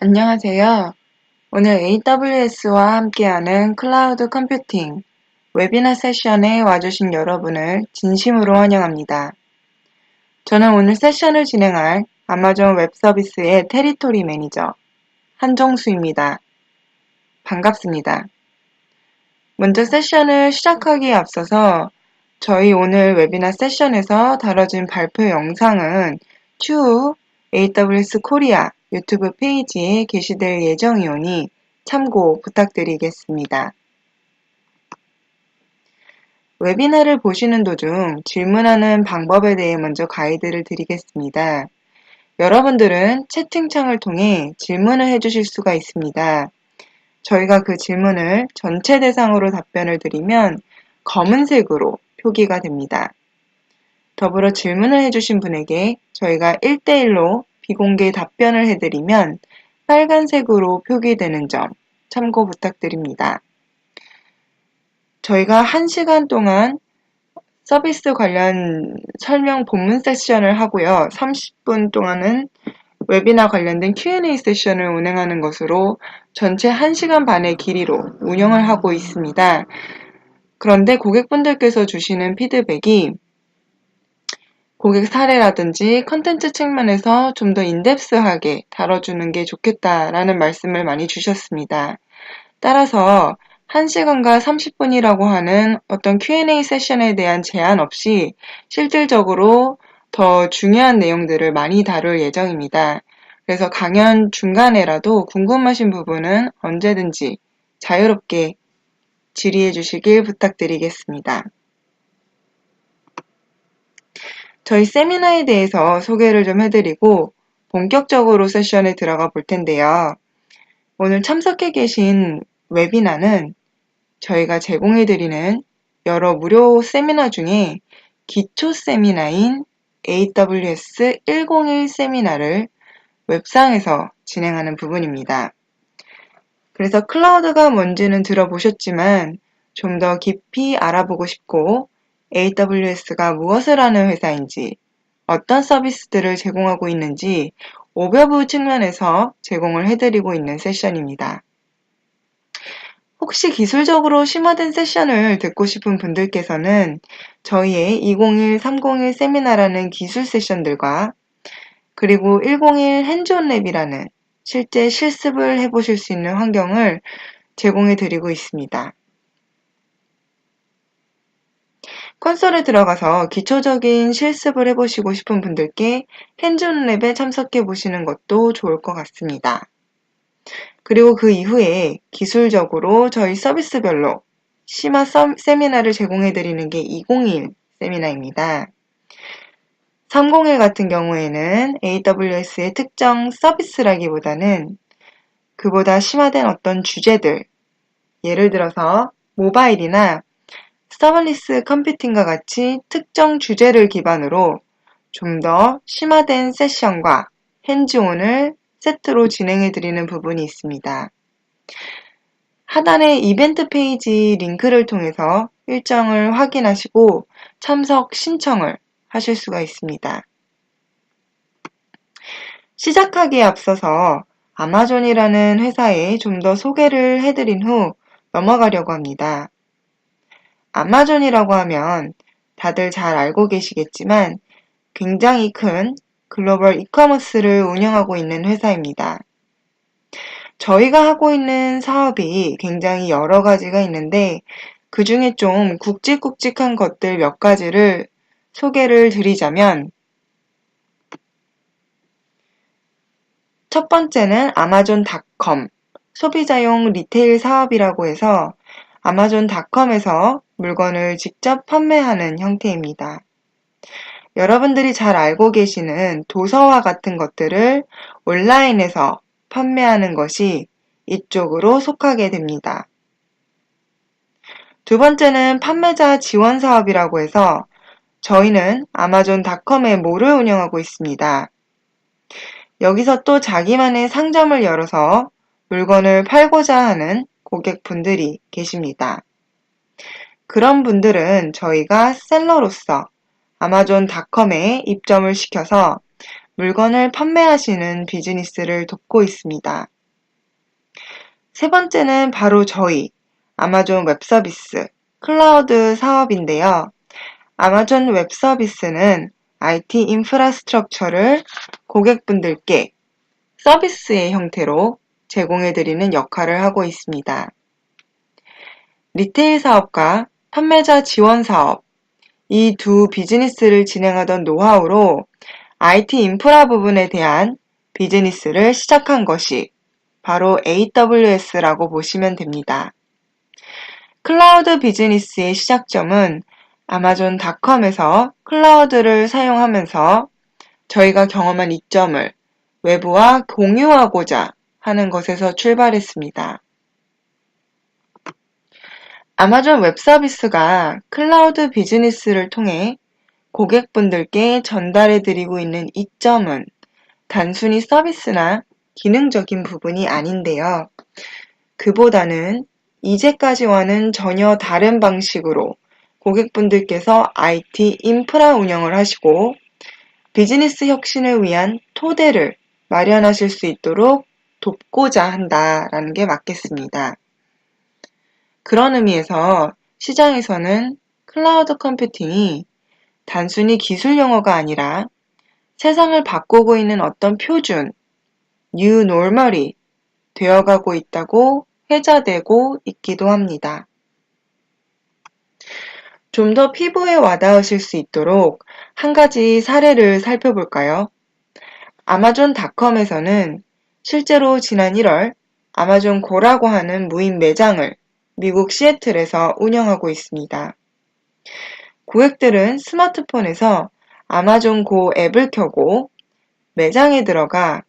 안녕하세요. 오늘 AWS와 함께하는 클라우드 컴퓨팅 웨비나 세션에 와주신 여러분을 진심으로 환영합니다. 저는 오늘 세션을 진행할 아마존 웹 서비스의 테리토리 매니저 한정수입니다. 반갑습니다. 먼저 세션을 시작하기에 앞서서 저희 오늘 웨비나 세션에서 다뤄진 발표 영상은 추후 AWS 코리아 유튜브 페이지에 게시될 예정이오니 참고 부탁드리겠습니다. 웨비나를 보시는 도중 질문하는 방법에 대해 먼저 가이드를 드리겠습니다. 여러분들은 채팅창을 통해 질문을 해주실 수가 있습니다. 저희가 그 질문을 전체 대상으로 답변을 드리면 검은색으로 표기가 됩니다. 더불어 질문을 해주신 분에게 저희가 1대1로 비공개 답변을 해드리면 빨간색으로 표기되는 점 참고 부탁드립니다. 저희가 1시간 동안 서비스 관련 설명 본문 세션을 하고요. 30분 동안은 웨비나 관련된 Q&A 세션을 운행하는 것으로 전체 1시간 반의 길이로 운영을 하고 있습니다. 그런데 고객분들께서 주시는 피드백이 고객 사례라든지 컨텐츠 측면에서 좀 더 인덱스하게 다뤄주는 게 좋겠다라는 말씀을 많이 주셨습니다. 따라서 1시간과 30분이라고 하는 어떤 Q&A 세션에 대한 제한 없이 실질적으로 더 중요한 내용들을 많이 다룰 예정입니다. 그래서 강연 중간에라도 궁금하신 부분은 언제든지 자유롭게 질의해 주시길 부탁드리겠습니다. 저희 세미나에 대해서 소개를 좀 해드리고 본격적으로 세션에 들어가 볼 텐데요. 오늘 참석해 계신 웨비나는 저희가 제공해드리는 여러 무료 세미나 중에 기초 세미나인 AWS 101 세미나를 웹상에서 진행하는 부분입니다. 그래서 클라우드가 뭔지는 들어보셨지만 좀 더 깊이 알아보고 싶고 AWS가 무엇을 하는 회사인지, 어떤 서비스들을 제공하고 있는지 오버뷰 측면에서 제공을 해드리고 있는 세션입니다. 혹시 기술적으로 심화된 세션을 듣고 싶은 분들께서는 저희의 201, 301 세미나라는 기술 세션들과 그리고 101 핸즈온 랩이라는 실제 실습을 해보실 수 있는 환경을 제공해드리고 있습니다. 콘솔에 들어가서 기초적인 실습을 해보시고 싶은 분들께 핸즈온 랩에 참석해 보시는 것도 좋을 것 같습니다. 그리고 그 이후에 기술적으로 저희 서비스별로 심화 세미나를 제공해 드리는 게 201 세미나입니다. 301 같은 경우에는 AWS의 특정 서비스라기보다는 그보다 심화된 어떤 주제들, 예를 들어서 모바일이나 서버리스 컴퓨팅과 같이 특정 주제를 기반으로 좀 더 심화된 세션과 핸즈온을 세트로 진행해드리는 부분이 있습니다. 하단의 이벤트 페이지 링크를 통해서 일정을 확인하시고 참석 신청을 하실 수가 있습니다. 시작하기에 앞서서 아마존이라는 회사에 좀 더 소개를 해드린 후 넘어가려고 합니다. 아마존이라고 하면 다들 잘 알고 계시겠지만 굉장히 큰 글로벌 이커머스를 운영하고 있는 회사입니다. 저희가 하고 있는 사업이 굉장히 여러 가지가 있는데 그 중에 좀 굵직굵직한 것들 몇 가지를 소개를 드리자면 첫 번째는 아마존닷컴 소비자용 리테일 사업이라고 해서 아마존닷컴에서 물건을 직접 판매하는 형태입니다. 여러분들이 잘 알고 계시는 도서와 같은 것들을 온라인에서 판매하는 것이 이쪽으로 속하게 됩니다. 두 번째는 판매자 지원 사업이라고 해서 저희는 아마존닷컴의 몰을 운영하고 있습니다. 여기서 또 자기만의 상점을 열어서 물건을 팔고자 하는 고객분들이 계십니다. 그런 분들은 저희가 셀러로서 아마존닷컴에 입점을 시켜서 물건을 판매하시는 비즈니스를 돕고 있습니다. 세 번째는 바로 저희 아마존 웹서비스 클라우드 사업인데요. 아마존 웹서비스는 IT 인프라스트럭처를 고객분들께 서비스의 형태로 제공해드리는 역할을 하고 있습니다. 리테일 사업과 판매자 지원 사업, 이 두 비즈니스를 진행하던 노하우로 IT 인프라 부분에 대한 비즈니스를 시작한 것이 바로 AWS라고 보시면 됩니다. 클라우드 비즈니스의 시작점은 아마존닷컴에서 클라우드를 사용하면서 저희가 경험한 이점을 외부와 공유하고자 하는 것에서 출발했습니다. 아마존 웹서비스가 클라우드 비즈니스를 통해 고객분들께 전달해드리고 있는 이점은 단순히 서비스나 기능적인 부분이 아닌데요. 그보다는 이제까지와는 전혀 다른 방식으로 고객분들께서 IT 인프라 운영을 하시고 비즈니스 혁신을 위한 토대를 마련하실 수 있도록 돕고자 한다라는 게 맞겠습니다. 그런 의미에서 시장에서는 클라우드 컴퓨팅이 단순히 기술 용어가 아니라 세상을 바꾸고 있는 어떤 표준, 뉴 노멀이 되어가고 있다고 회자되고 있기도 합니다. 좀 더 피부에 와닿으실 수 있도록 한 가지 사례를 살펴볼까요? 아마존닷컴에서는 실제로 지난 1월 아마존 고라고 하는 무인 매장을 미국 시애틀에서 운영하고 있습니다. 고객들은 스마트폰에서 아마존 고 앱을 켜고 매장에 들어가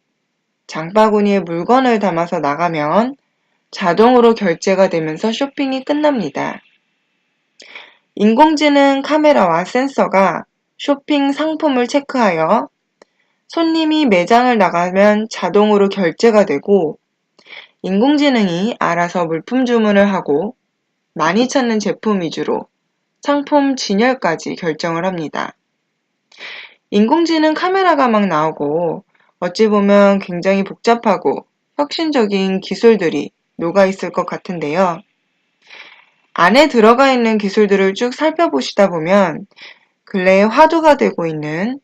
장바구니에 물건을 담아서 나가면 자동으로 결제가 되면서 쇼핑이 끝납니다. 인공지능 카메라와 센서가 쇼핑 상품을 체크하여 손님이 매장을 나가면 자동으로 결제가 되고 인공지능이 알아서 물품 주문을 하고 많이 찾는 제품 위주로 상품 진열까지 결정을 합니다. 인공지능 카메라가 막 나오고 어찌 보면 굉장히 복잡하고 혁신적인 기술들이 녹아있을 것 같은데요. 안에 들어가 있는 기술들을 쭉 살펴보시다 보면 근래에 화두가 되고 있는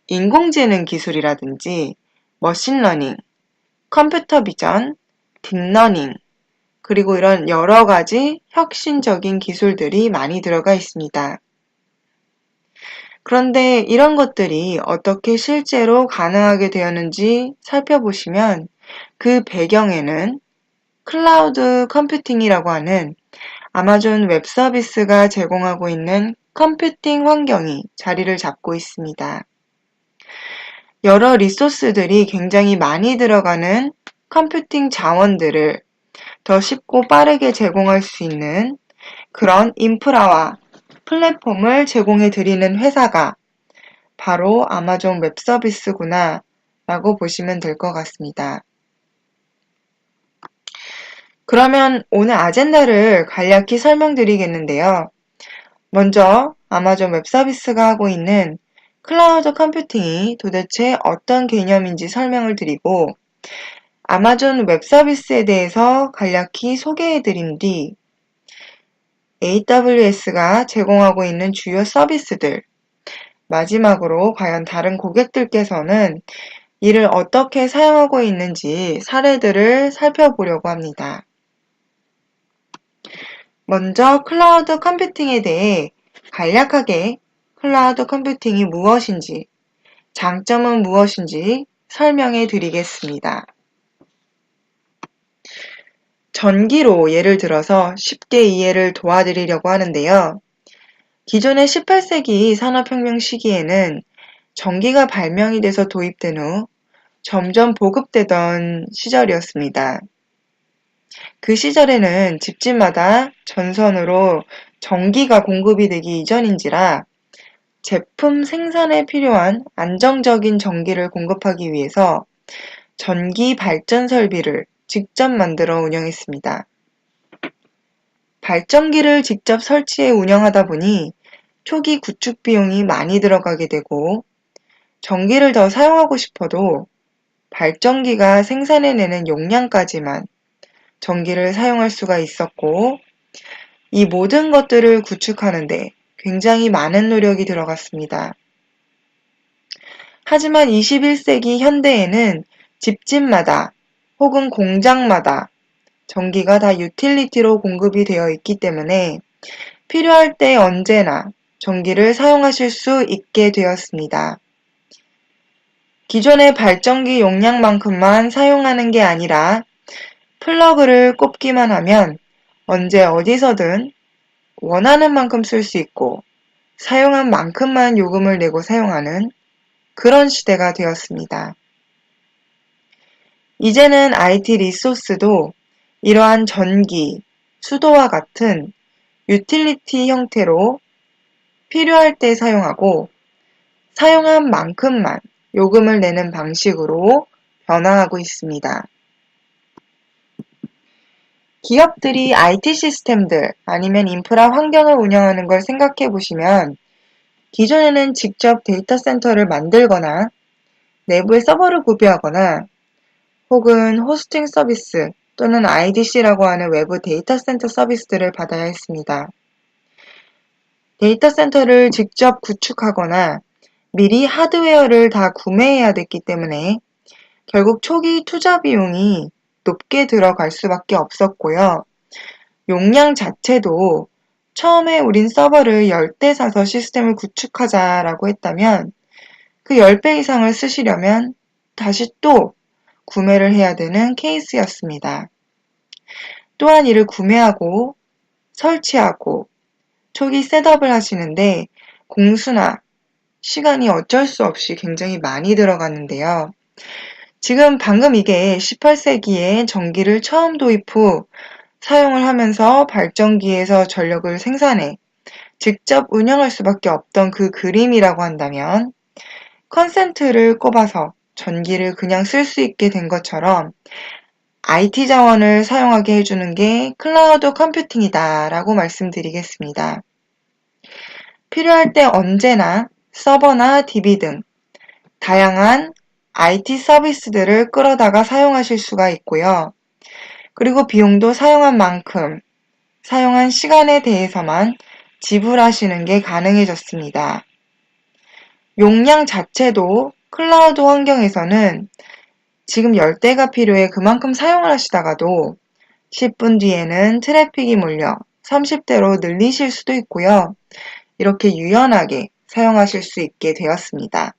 인공지능 기술이라든지 머신러닝, 컴퓨터 비전, 딥러닝, 그리고 이런 여러 가지 혁신적인 기술들이 많이 들어가 있습니다. 그런데 이런 것들이 어떻게 실제로 가능하게 되었는지 살펴보시면 그 배경에는 클라우드 컴퓨팅이라고 하는 아마존 웹서비스가 제공하고 있는 컴퓨팅 환경이 자리를 잡고 있습니다. 여러 리소스들이 굉장히 많이 들어가는 컴퓨팅 자원들을 더 쉽고 빠르게 제공할 수 있는 그런 인프라와 플랫폼을 제공해 드리는 회사가 바로 아마존 웹서비스구나 라고 보시면 될 것 같습니다. 그러면 오늘 아젠다를 간략히 설명드리겠는데요. 먼저 아마존 웹서비스가 하고 있는 클라우드 컴퓨팅이 도대체 어떤 개념인지 설명을 드리고 아마존 웹서비스에 대해서 간략히 소개해드린 뒤 AWS가 제공하고 있는 주요 서비스들, 마지막으로 과연 다른 고객들께서는 이를 어떻게 사용하고 있는지 사례들을 살펴보려고 합니다. 먼저 클라우드 컴퓨팅에 대해 간략하게 클라우드 컴퓨팅이 무엇인지, 장점은 무엇인지 설명해 드리겠습니다. 전기로 예를 들어서 쉽게 이해를 도와드리려고 하는데요. 기존의 18세기 산업혁명 시기에는 전기가 발명이 돼서 도입된 후 점점 보급되던 시절이었습니다. 그 시절에는 집집마다 전선으로 전기가 공급이 되기 이전인지라 제품 생산에 필요한 안정적인 전기를 공급하기 위해서 전기 발전 설비를 직접 만들어 운영했습니다. 발전기를 직접 설치해 운영하다 보니 초기 구축 비용이 많이 들어가게 되고 전기를 더 사용하고 싶어도 발전기가 생산해내는 용량까지만 전기를 사용할 수가 있었고, 이 모든 것들을 구축하는데 굉장히 많은 노력이 들어갔습니다. 하지만 21세기 현대에는 집집마다 혹은 공장마다 전기가 다 유틸리티로 공급이 되어 있기 때문에 필요할 때 언제나 전기를 사용하실 수 있게 되었습니다. 기존의 발전기 용량만큼만 사용하는 게 아니라 플러그를 꼽기만 하면 언제 어디서든 원하는 만큼 쓸 수 있고 사용한 만큼만 요금을 내고 사용하는 그런 시대가 되었습니다. 이제는 IT 리소스도 이러한 전기, 수도와 같은 유틸리티 형태로 필요할 때 사용하고 사용한 만큼만 요금을 내는 방식으로 변화하고 있습니다. 기업들이 IT 시스템들 아니면 인프라 환경을 운영하는 걸 생각해 보시면 기존에는 직접 데이터 센터를 만들거나 내부에 서버를 구비하거나 혹은 호스팅 서비스 또는 IDC라고 하는 외부 데이터 센터 서비스들을 받아야 했습니다. 데이터 센터를 직접 구축하거나 미리 하드웨어를 다 구매해야 됐기 때문에 결국 초기 투자 비용이 높게 들어갈 수밖에 없었고요. 용량 자체도 처음에 우린 서버를 10대 사서 시스템을 구축하자라고 했다면 그 10배 이상을 쓰시려면 다시 또 구매를 해야 되는 케이스였습니다. 또한 이를 구매하고 설치하고 초기 셋업을 하시는데 공수나 시간이 어쩔 수 없이 굉장히 많이 들어갔는데요. 지금 방금 이게 18세기에 전기를 처음 도입 후 사용을 하면서 발전기에서 전력을 생산해 직접 운영할 수밖에 없던 그 그림이라고 한다면 컨센트를 꼽아서 전기를 그냥 쓸 수 있게 된 것처럼 IT 자원을 사용하게 해주는 게 클라우드 컴퓨팅이다 라고 말씀드리겠습니다. 필요할 때 언제나 서버나 DB 등 다양한 IT 서비스들을 끌어다가 사용하실 수가 있고요. 그리고 비용도 사용한 만큼, 사용한 시간에 대해서만 지불하시는 게 가능해졌습니다. 용량 자체도 클라우드 환경에서는 지금 10대가 필요해 그만큼 사용을 하시다가도 10분 뒤에는 트래픽이 몰려 30대로 늘리실 수도 있고요. 이렇게 유연하게 사용하실 수 있게 되었습니다.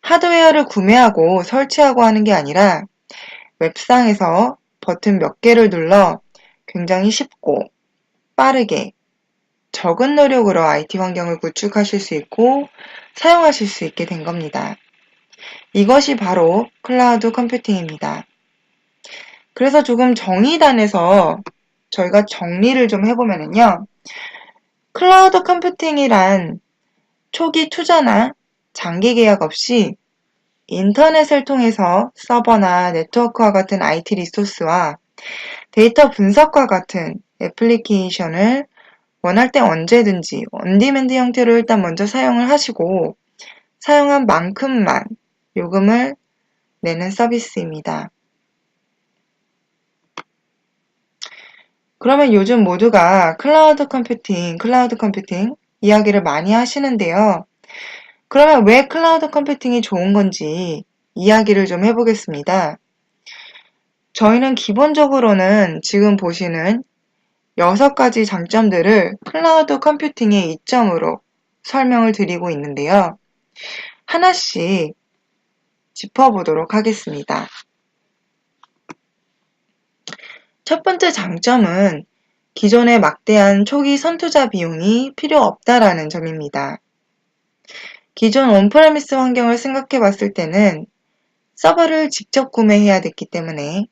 하드웨어를 구매하고 설치하고 하는 게 아니라 웹상에서 버튼 몇 개를 눌러 굉장히 쉽고 빠르게 적은 노력으로 IT 환경을 구축하실 수 있고 사용하실 수 있게 된 겁니다. 이것이 바로 클라우드 컴퓨팅입니다. 그래서 조금 정의단에서 저희가 정리를 좀 해보면요. 클라우드 컴퓨팅이란 초기 투자나 장기 계약 없이 인터넷을 통해서 서버나 네트워크와 같은 IT 리소스와 데이터 분석과 같은 애플리케이션을 원할 때 언제든지 온디맨드 형태로 일단 먼저 사용을 하시고 사용한 만큼만 요금을 내는 서비스입니다. 그러면 요즘 모두가 클라우드 컴퓨팅 이야기를 많이 하시는데요. 그러면 왜 클라우드 컴퓨팅이 좋은 건지 이야기를 좀 해보겠습니다. 저희는 기본적으로는 지금 보시는 6가지 장점들을 클라우드 컴퓨팅의 이점으로 설명을 드리고 있는데요. 하나씩 짚어보도록 하겠습니다. 첫 번째 장점은 기존의 막대한 초기 선투자 비용이 필요 없다라는 점입니다. 기존 온프레미스 환경을 생각해 봤을 때는 서버를 직접 구매해야 됐기 때문에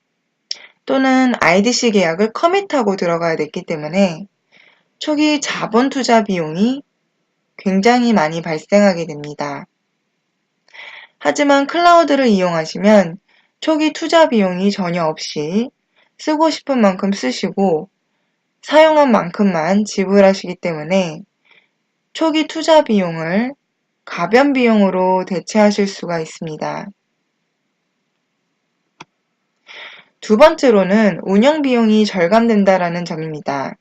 또는 IDC 계약을 커밋하고 들어가야 됐기 때문에 초기 자본 투자 비용이 굉장히 많이 발생하게 됩니다. 하지만 클라우드를 이용하시면 초기 투자 비용이 전혀 없이 쓰고 싶은 만큼 쓰시고 사용한 만큼만 지불하시기 때문에 초기 투자 비용을 가변 비용으로 대체하실 수가 있습니다. 두 번째로는 운영 비용이 절감된다라는 점입니다.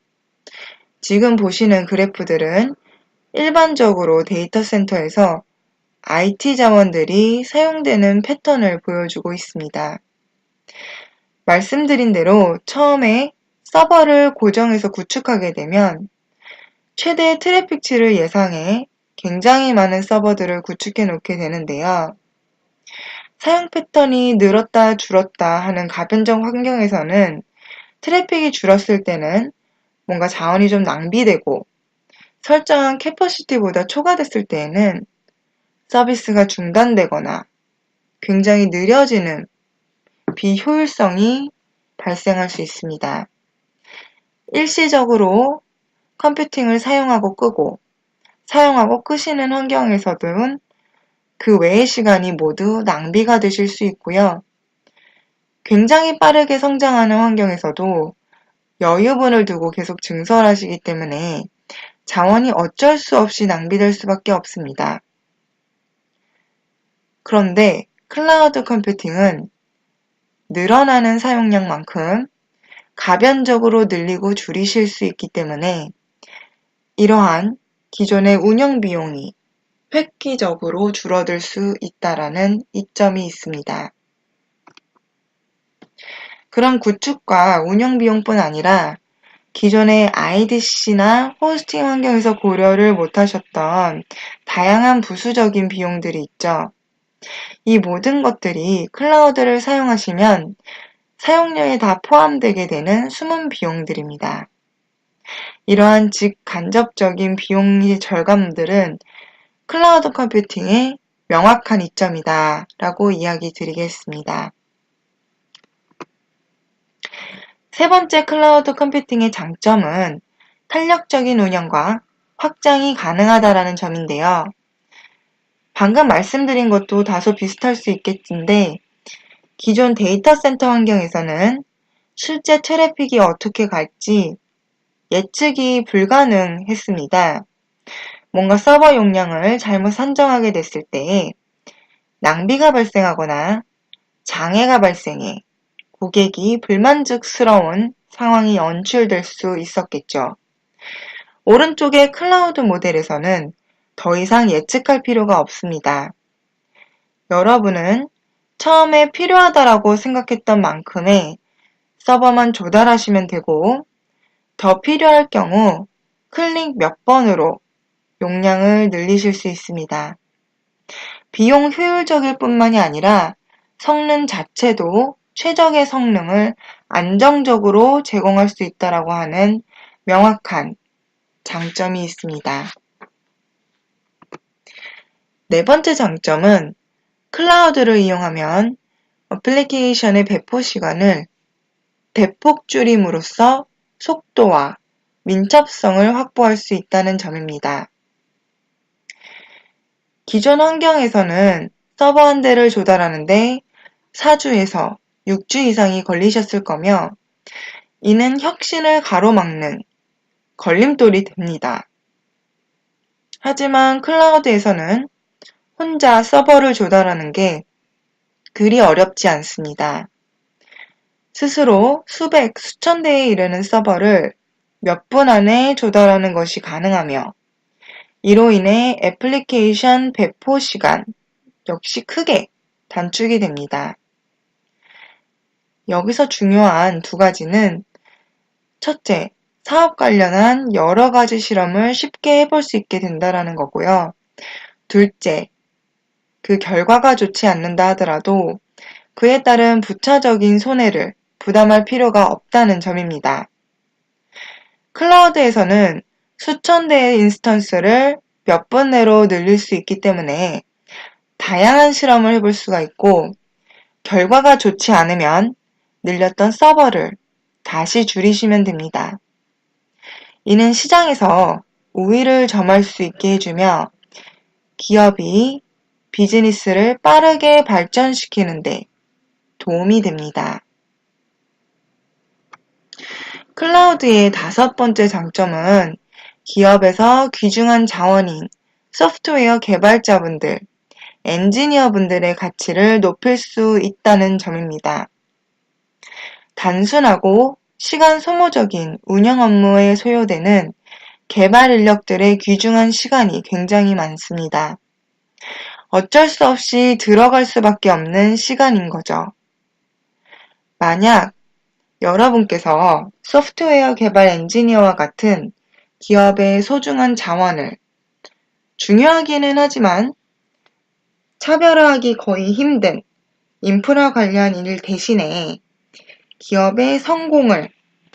지금 보시는 그래프들은 일반적으로 데이터 센터에서 IT 자원들이 사용되는 패턴을 보여주고 있습니다. 말씀드린 대로 처음에 서버를 고정해서 구축하게 되면 최대 트래픽치를 예상해 굉장히 많은 서버들을 구축해 놓게 되는데요. 사용 패턴이 늘었다 줄었다 하는 가변적 환경에서는 트래픽이 줄었을 때는 뭔가 자원이 좀 낭비되고 설정한 캐퍼시티보다 초과됐을 때에는 서비스가 중단되거나 굉장히 느려지는 비효율성이 발생할 수 있습니다. 일시적으로 컴퓨팅을 사용하고 끄고 사용하고 끄시는 환경에서든 그 외의 시간이 모두 낭비가 되실 수 있고요. 굉장히 빠르게 성장하는 환경에서도 여유분을 두고 계속 증설하시기 때문에 자원이 어쩔 수 없이 낭비될 수밖에 없습니다. 그런데 클라우드 컴퓨팅은 늘어나는 사용량만큼 가변적으로 늘리고 줄이실 수 있기 때문에 이러한 기존의 운영 비용이 획기적으로 줄어들 수 있다라는 이점이 있습니다. 그런 구축과 운영 비용뿐 아니라 기존의 IDC나 호스팅 환경에서 고려를 못하셨던 다양한 부수적인 비용들이 있죠. 이 모든 것들이 클라우드를 사용하시면 사용료에 다 포함되게 되는 숨은 비용들입니다. 이러한 직간접적인 비용의 절감들은 클라우드 컴퓨팅의 명확한 이점이다 라고 이야기 드리겠습니다. 세 번째 클라우드 컴퓨팅의 장점은 탄력적인 운영과 확장이 가능하다라는 점인데요. 방금 말씀드린 것도 다소 비슷할 수 있겠는데 기존 데이터 센터 환경에서는 실제 트래픽이 어떻게 갈지 예측이 불가능했습니다. 뭔가 서버 용량을 잘못 산정하게 됐을 때 낭비가 발생하거나 장애가 발생해 고객이 불만족스러운 상황이 연출될 수 있었겠죠. 오른쪽의 클라우드 모델에서는 더 이상 예측할 필요가 없습니다. 여러분은 처음에 필요하다라고 생각했던 만큼의 서버만 조달하시면 되고 더 필요할 경우 클릭 몇 번으로 용량을 늘리실 수 있습니다. 비용 효율적일 뿐만이 아니라 성능 자체도 최적의 성능을 안정적으로 제공할 수 있다라고 하는 명확한 장점이 있습니다. 네 번째 장점은 클라우드를 이용하면 어플리케이션의 배포 시간을 대폭 줄임으로써 속도와 민첩성을 확보할 수 있다는 점입니다. 기존 환경에서는 서버 한 대를 조달하는데 4주에서 6주 이상이 걸리셨을 거며 이는 혁신을 가로막는 걸림돌이 됩니다. 하지만 클라우드에서는 혼자 서버를 조달하는 게 그리 어렵지 않습니다. 스스로 수백, 수천 대에 이르는 서버를 몇 분 안에 조달하는 것이 가능하며 이로 인해 애플리케이션 배포 시간 역시 크게 단축이 됩니다. 여기서 중요한 두 가지는 첫째, 사업 관련한 여러 가지 실험을 쉽게 해볼 수 있게 된다는 거고요. 둘째, 그 결과가 좋지 않는다 하더라도 그에 따른 부차적인 손해를 부담할 필요가 없다는 점입니다. 클라우드에서는 수천 대의 인스턴스를 몇 분 내로 늘릴 수 있기 때문에 다양한 실험을 해볼 수가 있고 결과가 좋지 않으면 늘렸던 서버를 다시 줄이시면 됩니다. 이는 시장에서 우위를 점할 수 있게 해주며 기업이 비즈니스를 빠르게 발전시키는데 도움이 됩니다. 클라우드의 다섯 번째 장점은 기업에서 귀중한 자원인 소프트웨어 단순하고 시간 소모적인 운영 업무에 소요되는 개발 인력들의 귀중한 시간이 굉장히 많습니다. 어쩔 수 없이 들어갈 수밖에 없는 시간인 거죠. 만약 여러분께서 소프트웨어 개발 엔지니어와 같은 기업의 소중한 자원을 중요하기는 하지만 차별화하기 거의 힘든 인프라 관련 일 대신에 기업의 성공을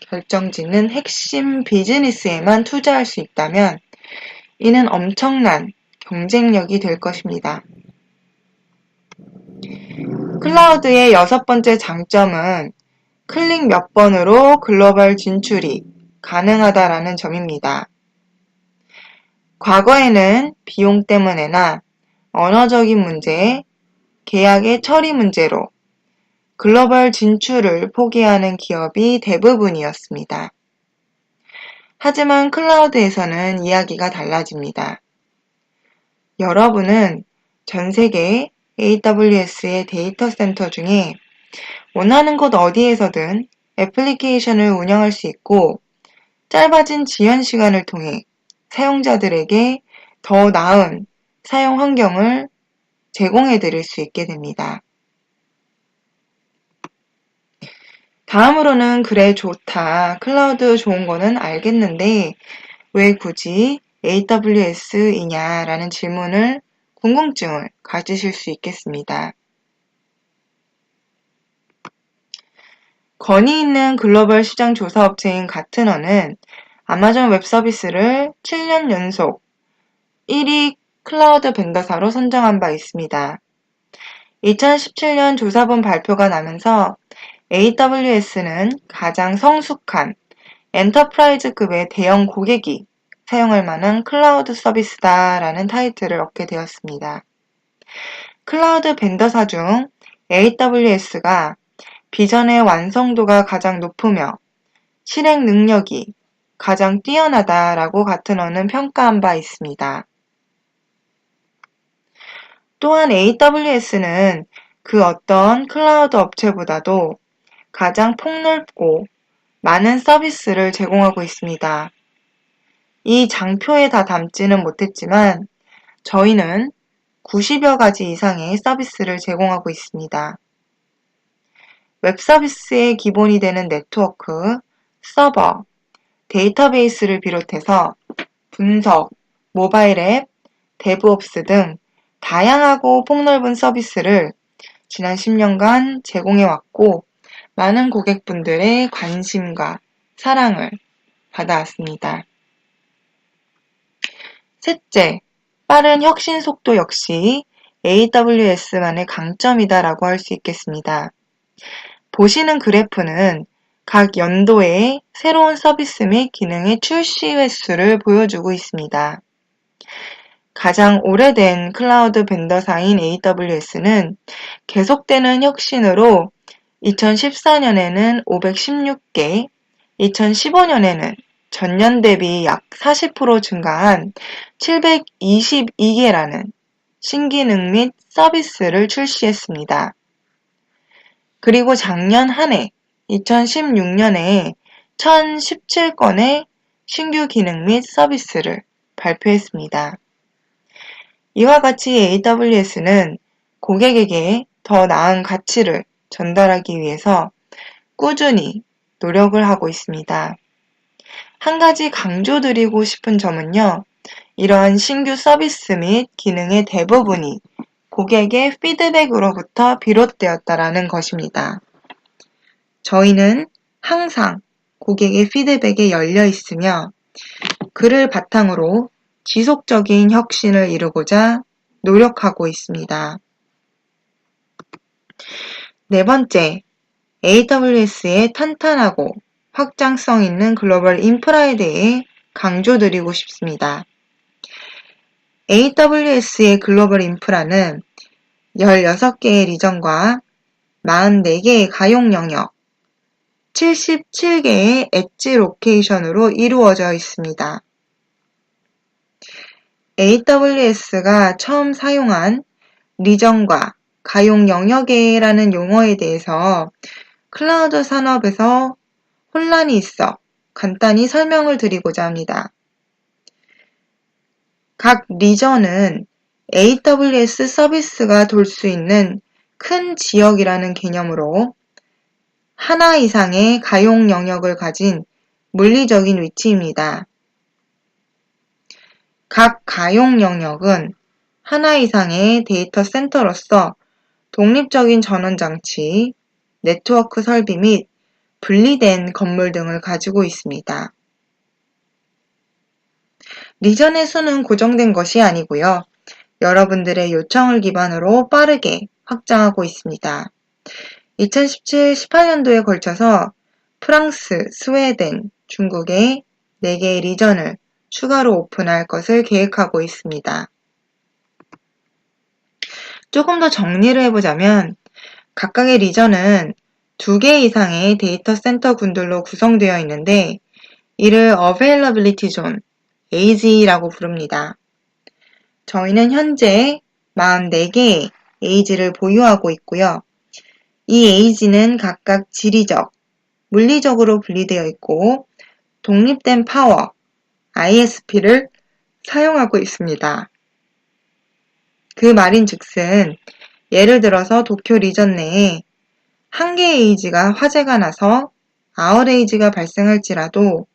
결정짓는 핵심 비즈니스에만 투자할 수 있다면 이는 엄청난 경쟁력이 될 것입니다. 클라우드의 6번째 장점은 클릭 몇 번으로 글로벌 진출이 가능하다라는 점입니다. 과거에는 비용 때문에나 언어적인 문제, 계약의 처리 문제로 글로벌 진출을 포기하는 기업이 대부분이었습니다. 하지만 클라우드에서는 이야기가 달라집니다. 여러분은 전 세계 AWS의 데이터 센터 중에 원하는 곳 어디에서든 애플리케이션을 운영할 수 있고 짧아진 지연 시간을 통해 사용자들에게 더 나은 사용 환경을 제공해 드릴 수 있게 됩니다. 다음으로는 그래 좋다. 클라우드 좋은 거는 알겠는데 왜 굳이 AWS이냐라는 질문을 궁금증을 가지실 수 있겠습니다. 권위 있는 글로벌 시장 조사 업체인 가트너는 아마존 웹 서비스를 7년 연속 1위 클라우드 벤더사로 선정한 바 있습니다. 2017년 조사본 발표가 나면서 AWS는 가장 성숙한 엔터프라이즈급의 대형 고객이 사용할 만한 클라우드 서비스다라는 타이틀을 얻게 되었습니다. 클라우드 벤더사 중 AWS가 비전의 완성도가 가장 높으며 실행 능력이 가장 뛰어나다라고 가트너는 평가한 바 있습니다. 또한 AWS는 그 어떤 클라우드 업체보다도 가장 폭넓고 많은 서비스를 제공하고 있습니다. 이 장표에 다 담지는 못했지만 저희는 90여 가지 이상의 서비스를 제공하고 있습니다. 웹 서비스의 기본이 되는 네트워크, 서버, 데이터베이스를 비롯해서 분석, 모바일 앱, 데브옵스 등 다양하고 폭넓은 서비스를 지난 10년간 제공해왔고 많은 고객분들의 관심과 사랑을 받아왔습니다. 셋째, 빠른 혁신 속도 역시 AWS만의 강점이다라고 할 수 있겠습니다. 보시는 그래프는 각 연도의 새로운 서비스 및 기능의 출시 횟수를 보여주고 있습니다. 가장 오래된 클라우드 벤더사인 AWS는 계속되는 혁신으로 2014년에는 516개, 2015년에는 전년 대비 약 40% 증가한 722개라는 신기능 및 서비스를 출시했습니다. 그리고 작년 한 해 2016년에 1017건의 신규 기능 및 서비스를 발표했습니다. 이와 같이 AWS는 고객에게 더 나은 가치를 전달하기 위해서 꾸준히 노력을 하고 있습니다. 한 가지 강조드리고 싶은 점은요, 이러한 신규 서비스 및 기능의 대부분이 고객의 피드백으로부터 비롯되었다라는 것입니다. 저희는 항상 고객의 피드백에 열려 있으며 그를 바탕으로 지속적인 혁신을 이루고자 노력하고 있습니다. 네 번째, AWS의 탄탄하고 확장성 있는 글로벌 인프라에 대해 강조드리고 싶습니다. AWS의 글로벌 인프라는 16개의 리전과 44개의 가용 영역, 77개의 엣지 로케이션으로 이루어져 있습니다. AWS가 처음 사용한 리전과 가용 영역이라는 용어에 대해서 클라우드 산업에서 혼란이 있어 간단히 설명을 드리고자 합니다. 각 리전은 AWS 서비스가 돌 수 있는 큰 지역이라는 개념으로 하나 이상의 가용 영역을 가진 물리적인 위치입니다. 각 가용 영역은 하나 이상의 데이터 센터로서 독립적인 전원장치, 네트워크 설비 및 분리된 건물 등을 가지고 있습니다. 리전의 수는 고정된 것이 아니고요. 여러분들의 요청을 기반으로 빠르게 확장하고 있습니다. 2017-18년도에 걸쳐서 프랑스, 스웨덴, 중국에 4개의 리전을 추가로 오픈할 것을 계획하고 있습니다. 조금 더 정리를 해보자면 각각의 리전은 2개 이상의 데이터 센터 군들로 구성되어 있는데 이를 Availability Zone, AZ라고 부릅니다. 저희는 현재 44개의 AZ를 보유하고 있고요. 이 AZ는 각각 지리적, 물리적으로 분리되어 있고 독립된 파워, ISP를 사용하고 있습니다. 그 말인즉슨 예를 들어서 도쿄 리전 내에 한 개의 AZ가 화재가 나서 아웃레이지가 발생할지라도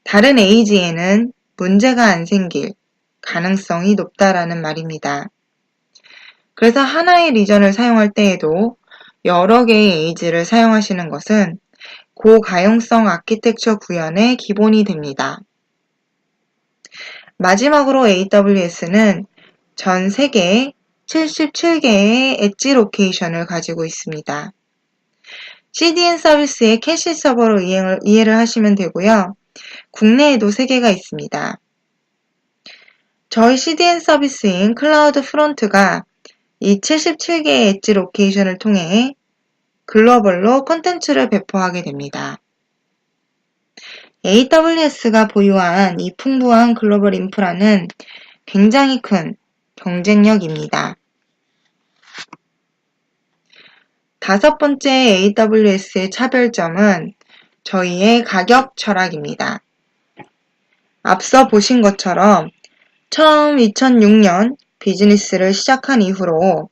다른 AZ에는 문제가 안 생길 가능성이 높다라는 말입니다. 그래서 하나의 리전을 사용할 때에도 여러 개의 AZ를 사용하시는 것은 고가용성 아키텍처 구현의 기본이 됩니다. 마지막으로 AWS는 전 세계 77개의 엣지 로케이션을 가지고 있습니다. CDN 서비스의 캐시 서버로 이해를 하시면 되고요. 국내에도 3개가 있습니다. 저희 CDN 서비스인 클라우드 프론트가 이 77개의 엣지 로케이션을 통해 글로벌로 콘텐츠를 배포하게 됩니다. AWS가 보유한 이 풍부한 글로벌 인프라는 굉장히 큰 경쟁력입니다. 5번째 AWS의 차별점은 저희의 가격 철학입니다. 앞서 보신 것처럼 처음 2006년 비즈니스를 시작한 이후로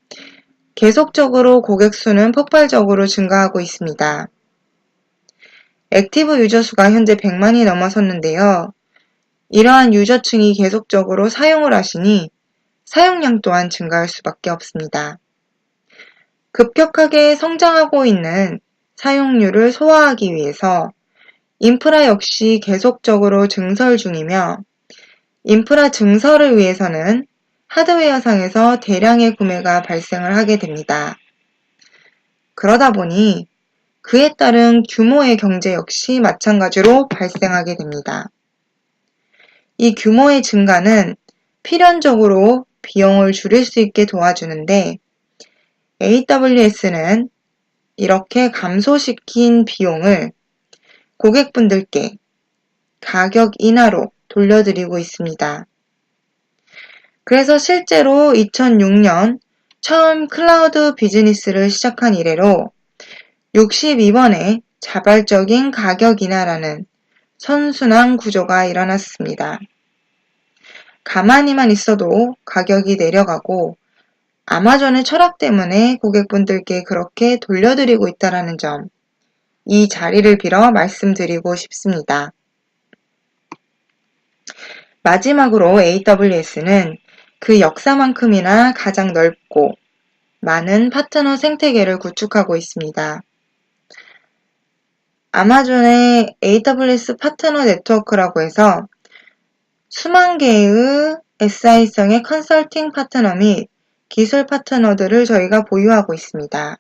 계속적으로 고객 수는 폭발적으로 증가하고 있습니다. 액티브 유저 수가 현재 100만이 넘어섰는데요. 이러한 유저층이 계속적으로 사용을 하시니 사용량 또한 증가할 수밖에 없습니다. 급격하게 성장하고 있는 사용률을 소화하기 위해서 인프라 역시 계속적으로 증설 중이며 인프라 증설을 위해서는 하드웨어상에서 대량의 구매가 발생을 하게 됩니다. 그러다 보니 그에 따른 규모의 경제 역시 마찬가지로 발생하게 됩니다. 이 규모의 증가는 필연적으로 비용을 줄일 수 있게 도와주는데 AWS는 이렇게 감소시킨 비용을 고객분들께 가격 인하로 돌려드리고 있습니다. 그래서 실제로 2006년 처음 클라우드 비즈니스를 시작한 이래로 62번에 자발적인 가격 인하라는 선순환 구조가 일어났습니다. 가만히만 있어도 가격이 내려가고 아마존의 철학 때문에 고객분들께 그렇게 돌려드리고 있다는 점, 이 자리를 빌어 말씀드리고 싶습니다. 마지막으로 AWS는 그 역사만큼이나 가장 넓고 많은 파트너 생태계를 구축하고 있습니다. 아마존의 AWS 파트너 네트워크라고 해서 수만 개의 SI성의 컨설팅 파트너 및 기술 파트너들을 저희가 보유하고 있습니다.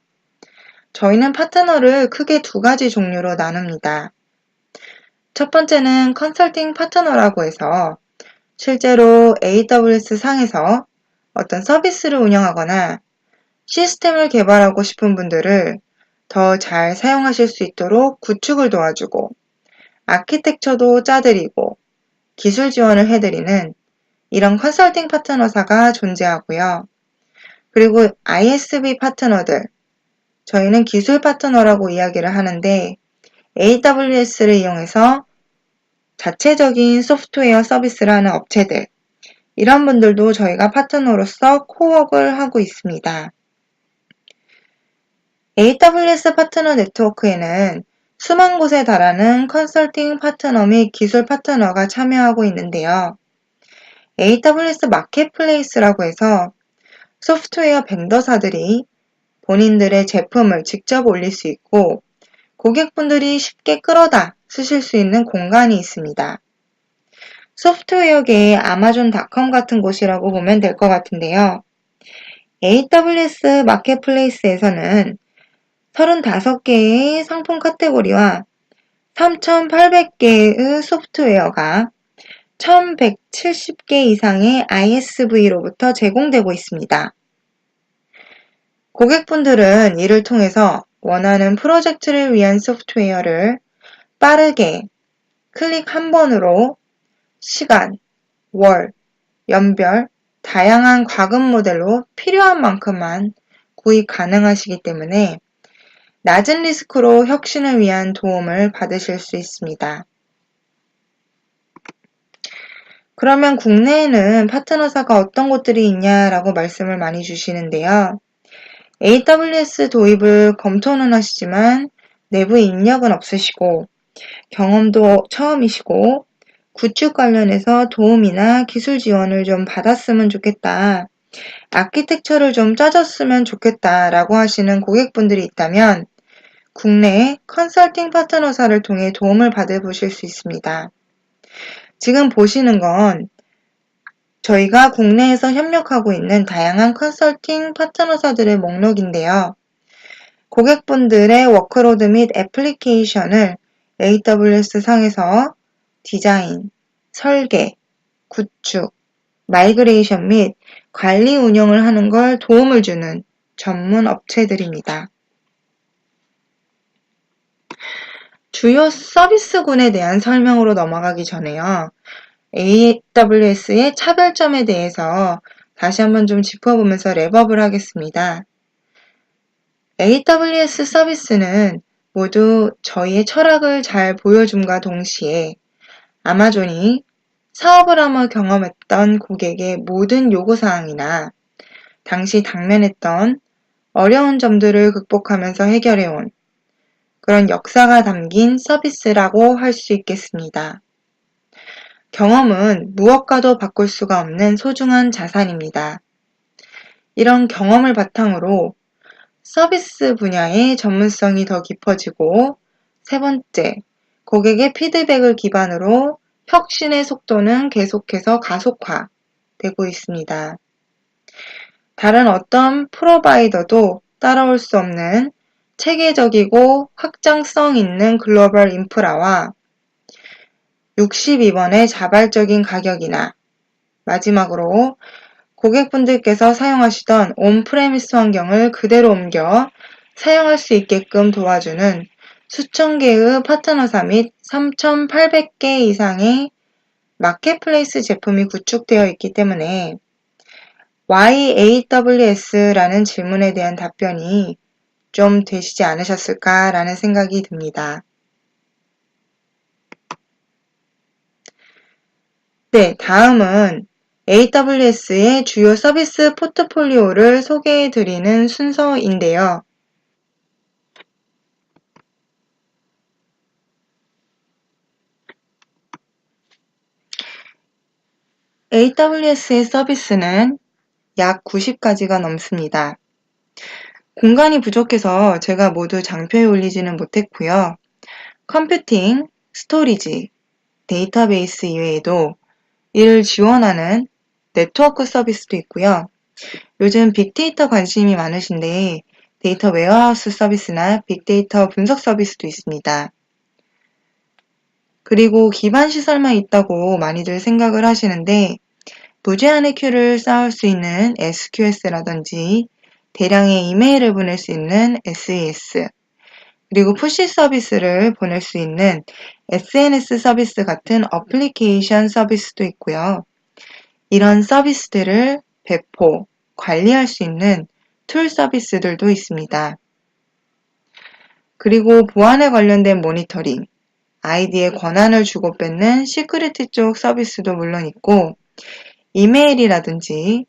저희는 파트너를 크게 2가지 종류로 나눕니다. 첫 번째는 컨설팅 파트너라고 해서 실제로 AWS 상에서 어떤 서비스를 운영하거나 시스템을 개발하고 싶은 분들을 더 잘 사용하실 수 있도록 구축을 도와주고 아키텍처도 짜드리고 기술 지원을 해드리는 이런 컨설팅 파트너사가 존재하고요. 그리고 ISV 파트너들, 저희는 기술 파트너라고 이야기를 하는데 AWS를 이용해서 자체적인 소프트웨어 서비스를 하는 업체들, 이런 분들도 저희가 파트너로서 코웍을 하고 있습니다. AWS 파트너 네트워크에는 수만 곳에 달하는 컨설팅 파트너 및 기술 파트너가 참여하고 있는데요. AWS 마켓플레이스라고 해서 소프트웨어 벤더사들이 본인들의 제품을 직접 올릴 수 있고 고객분들이 쉽게 끌어다 쓰실 수 있는 공간이 있습니다. 소프트웨어계의 아마존닷컴 같은 곳이라고 보면 될 것 같은데요. AWS 마켓플레이스에서는 35개의 상품 카테고리와 3,800개의 소프트웨어가 1,170개 이상의 ISV로부터 제공되고 있습니다. 고객분들은 이를 통해서 원하는 프로젝트를 위한 소프트웨어를 빠르게 클릭 한 번으로 시간, 월, 연별, 다양한 과금 모델로 필요한 만큼만 구입 가능하시기 때문에 낮은 리스크로 혁신을 위한 도움을 받으실 수 있습니다. 그러면 국내에는 파트너사가 어떤 곳들이 있냐라고 말씀을 많이 주시는데요. AWS 도입을 검토는 하시지만 내부 인력은 없으시고 경험도 처음이시고 구축 관련해서 도움이나 기술 지원을 좀 받았으면 좋겠다. 아키텍처를 좀 짜줬으면 좋겠다라고 하시는 고객분들이 있다면 국내 컨설팅 파트너사를 통해 도움을 받아보실 수 있습니다. 지금 보시는 건 저희가 국내에서 협력하고 있는 다양한 컨설팅 파트너사들의 목록인데요. 고객분들의 워크로드 및 애플리케이션을 AWS 상에서 디자인, 설계, 구축, 마이그레이션 및 관리 운영을 하는 걸 도움을 주는 전문 업체들입니다. 주요 서비스군에 대한 설명으로 넘어가기 전에요. AWS의 차별점에 대해서 다시 한번 좀 짚어보면서 랩업을 하겠습니다. AWS 서비스는 모두 저희의 철학을 잘 보여줌과 동시에 아마존이 사업을 하며 경험했던 고객의 모든 요구사항이나 당시 당면했던 어려운 점들을 극복하면서 해결해온 그런 역사가 담긴 서비스라고 할 수 있겠습니다. 경험은 무엇과도 바꿀 수가 없는 소중한 자산입니다. 이런 경험을 바탕으로 서비스 분야의 전문성이 더 깊어지고 세 번째, 고객의 피드백을 기반으로 혁신의 속도는 계속해서 가속화되고 있습니다. 다른 어떤 프로바이더도 따라올 수 없는 체계적이고 확장성 있는 글로벌 인프라와 62번의 자발적인 가격이나 마지막으로 고객분들께서 사용하시던 온프레미스 환경을 그대로 옮겨 사용할 수 있게끔 도와주는 수천 개의 파트너사 및 3,800개 이상의 마켓플레이스 제품이 구축되어 있기 때문에 Why AWS라는 질문에 대한 답변이 좀 되시지 않으셨을까라는 생각이 듭니다. 네, 다음은 AWS의 주요 서비스 포트폴리오를 소개해 드리는 순서인데요. AWS의 서비스는 약 90가지가 넘습니다. 공간이 부족해서 제가 모두 장표에 올리지는 못했고요. 컴퓨팅, 스토리지, 데이터베이스 이외에도 이를 지원하는 네트워크 서비스도 있고요. 요즘 빅데이터 관심이 많으신데 데이터 웨어하우스 서비스나 빅데이터 분석 서비스도 있습니다. 그리고 기반 시설만 있다고 많이들 생각을 하시는데 무제한의 큐를 쌓을 수 있는 SQS라든지 대량의 이메일을 보낼 수 있는 SES, 그리고 푸시 서비스를 보낼 수 있는 SNS 서비스 같은 어플리케이션 서비스도 있고요. 이런 서비스들을 배포, 관리할 수 있는 툴 서비스들도 있습니다. 그리고 보안에 관련된 모니터링, 아이디에 권한을 주고 뺏는 시큐리티 쪽 서비스도 물론 있고, 이메일이라든지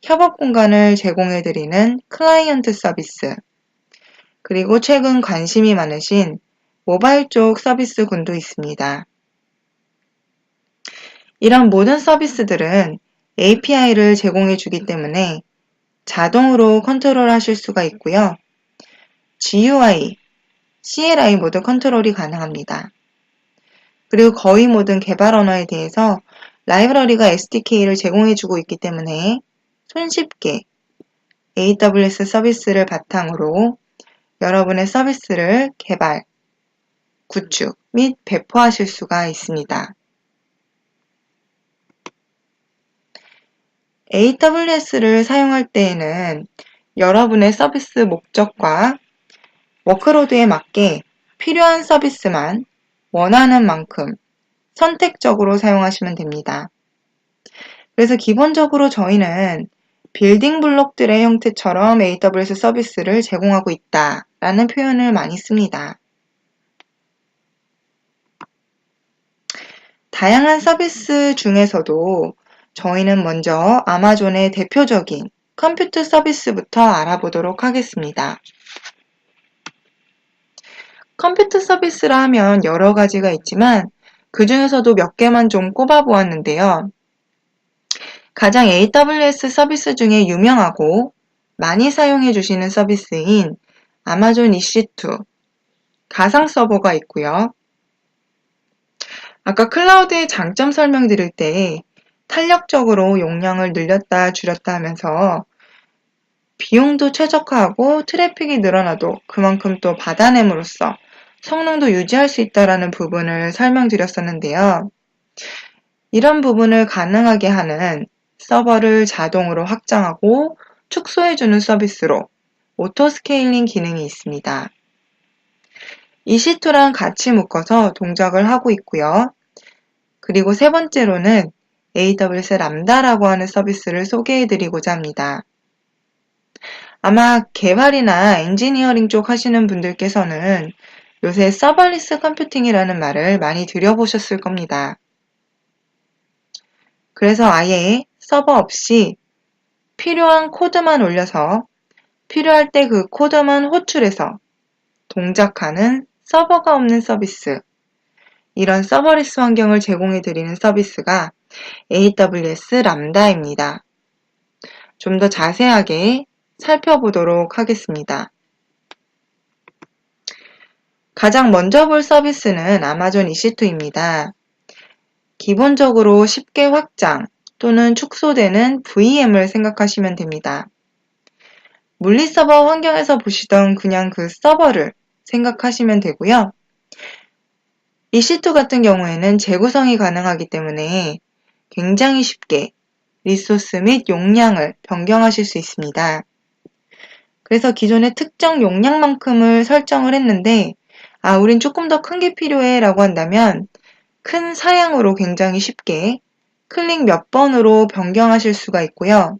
협업 공간을 제공해드리는 클라이언트 서비스, 그리고 최근 관심이 많으신 모바일 쪽 서비스군도 있습니다. 이런 모든 서비스들은 API를 제공해 주기 때문에 자동으로 컨트롤 하실 수가 있고요. GUI, CLI 모두 컨트롤이 가능합니다. 그리고 거의 모든 개발 언어에 대해서 라이브러리가 SDK를 제공해주고 있기 때문에 손쉽게 AWS 서비스를 바탕으로 여러분의 서비스를 개발, 구축 및 배포하실 수가 있습니다. AWS를 사용할 때에는 여러분의 서비스 목적과 워크로드에 맞게 필요한 서비스만 원하는 만큼 선택적으로 사용하시면 됩니다. 그래서 기본적으로 저희는 빌딩 블록들의 형태처럼 AWS 서비스를 제공하고 있다라는 표현을 많이 씁니다. 다양한 서비스 중에서도 저희는 먼저 아마존의 대표적인 컴퓨트 서비스부터 알아보도록 하겠습니다. 컴퓨트 서비스라 하면 여러 가지가 있지만 그 중에서도 몇 개만 좀 꼽아보았는데요. 가장 AWS 서비스 중에 유명하고 많이 사용해 주시는 서비스인 아마존 EC2 가상 서버가 있고요. 아까 클라우드의 장점 설명드릴 때 탄력적으로 용량을 늘렸다 줄였다 하면서 비용도 최적화하고 트래픽이 늘어나도 그만큼 또 받아냄으로써 성능도 유지할 수 있다는 부분을 설명드렸었는데요. 이런 부분을 가능하게 하는 서버를 자동으로 확장하고 축소해주는 서비스로 오토스케일링 기능이 있습니다. EC2랑 같이 묶어서 동작을 하고 있고요. 그리고 세 번째로는 AWS 람다라고 하는 서비스를 소개해드리고자 합니다. 아마 개발이나 엔지니어링 쪽 하시는 분들께서는 요새 서버리스 컴퓨팅이라는 말을 많이 들여보셨을 겁니다. 그래서 아예 서버 없이 필요한 코드만 올려서 필요할 때 그 코드만 호출해서 동작하는 서버가 없는 서비스, 이런 서버리스 환경을 제공해드리는 서비스가 AWS 람다입니다. 좀 더 자세하게 살펴보도록 하겠습니다. 가장 먼저 볼 서비스는 아마존 EC2입니다. 기본적으로 쉽게 확장 또는 축소되는 VM을 생각하시면 됩니다. 물리서버 환경에서 보시던 그냥 그 서버를 생각하시면 되고요. EC2 같은 경우에는 재구성이 가능하기 때문에 굉장히 쉽게 리소스 및 용량을 변경하실 수 있습니다. 그래서 기존의 특정 용량만큼을 설정을 했는데 우린 조금 더 큰 게 필요해 라고 한다면 큰 사양으로 굉장히 쉽게 클릭 몇 번으로 변경하실 수가 있고요.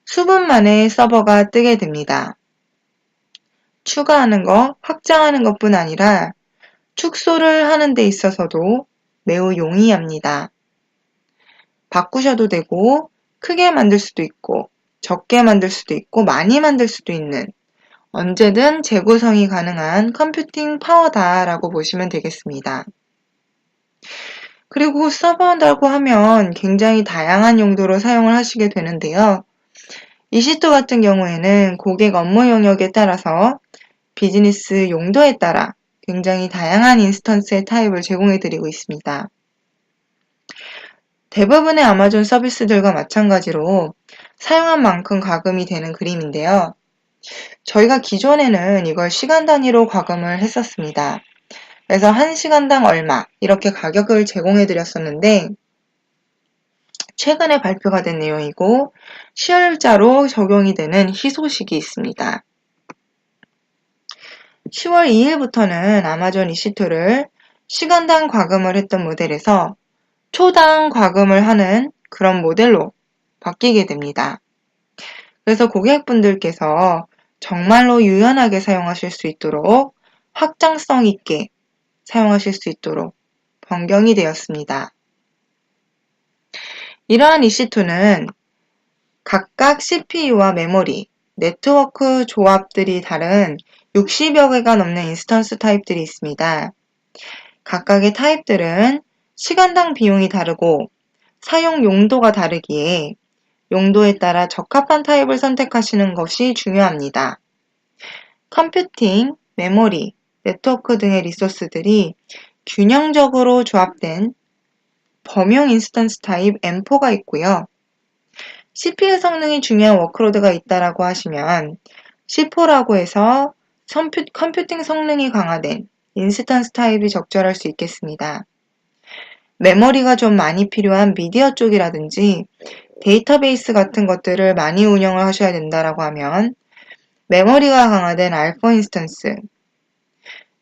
수분 만에 서버가 뜨게 됩니다. 추가하는 것, 확장하는 것뿐 아니라 축소를 하는 데 있어서도 매우 용이합니다. 바꾸셔도 되고 크게 만들 수도 있고 적게 만들 수도 있고 많이 만들 수도 있는 언제든 재구성이 가능한 컴퓨팅 파워다라고 보시면 되겠습니다. 그리고 서버한다고 하면 굉장히 다양한 용도로 사용을 하시게 되는데요. EC2 같은 경우에는 고객 업무 영역에 따라서 비즈니스 용도에 따라 굉장히 다양한 인스턴스의 타입을 제공해드리고 있습니다. 대부분의 아마존 서비스들과 마찬가지로 사용한 만큼 과금이 되는 그림인데요. 저희가 기존에는 이걸 시간 단위로 과금을 했었습니다. 그래서 1시간당 얼마 이렇게 가격을 제공해 드렸었는데 최근에 발표가 된 내용이고 시월자로 적용이 되는 희소식이 있습니다. 10월 2일부터는 아마존 EC2를 시간당 과금을 했던 모델에서 초당 과금을 하는 그런 모델로 바뀌게 됩니다. 그래서 고객분들께서 정말로 유연하게 사용하실 수 있도록 확장성 있게 사용하실 수 있도록 변경이 되었습니다. 이러한 EC2는 각각 CPU와 메모리, 네트워크 조합들이 다른 60여 개가 넘는 인스턴스 타입들이 있습니다. 각각의 타입들은 시간당 비용이 다르고 사용 용도가 다르기에 용도에 따라 적합한 타입을 선택하시는 것이 중요합니다. 컴퓨팅, 메모리, 네트워크 등의 리소스들이 균형적으로 조합된 범용 인스턴스 타입 M4가 있고요. CPU 성능이 중요한 워크로드가 있다라고 하시면 C4라고 해서 컴퓨팅 성능이 강화된 인스턴스 타입이 적절할 수 있겠습니다. 메모리가 좀 많이 필요한 미디어 쪽이라든지 데이터베이스 같은 것들을 많이 운영을 하셔야 된다라고 하면 메모리가 강화된 알파 인스턴스,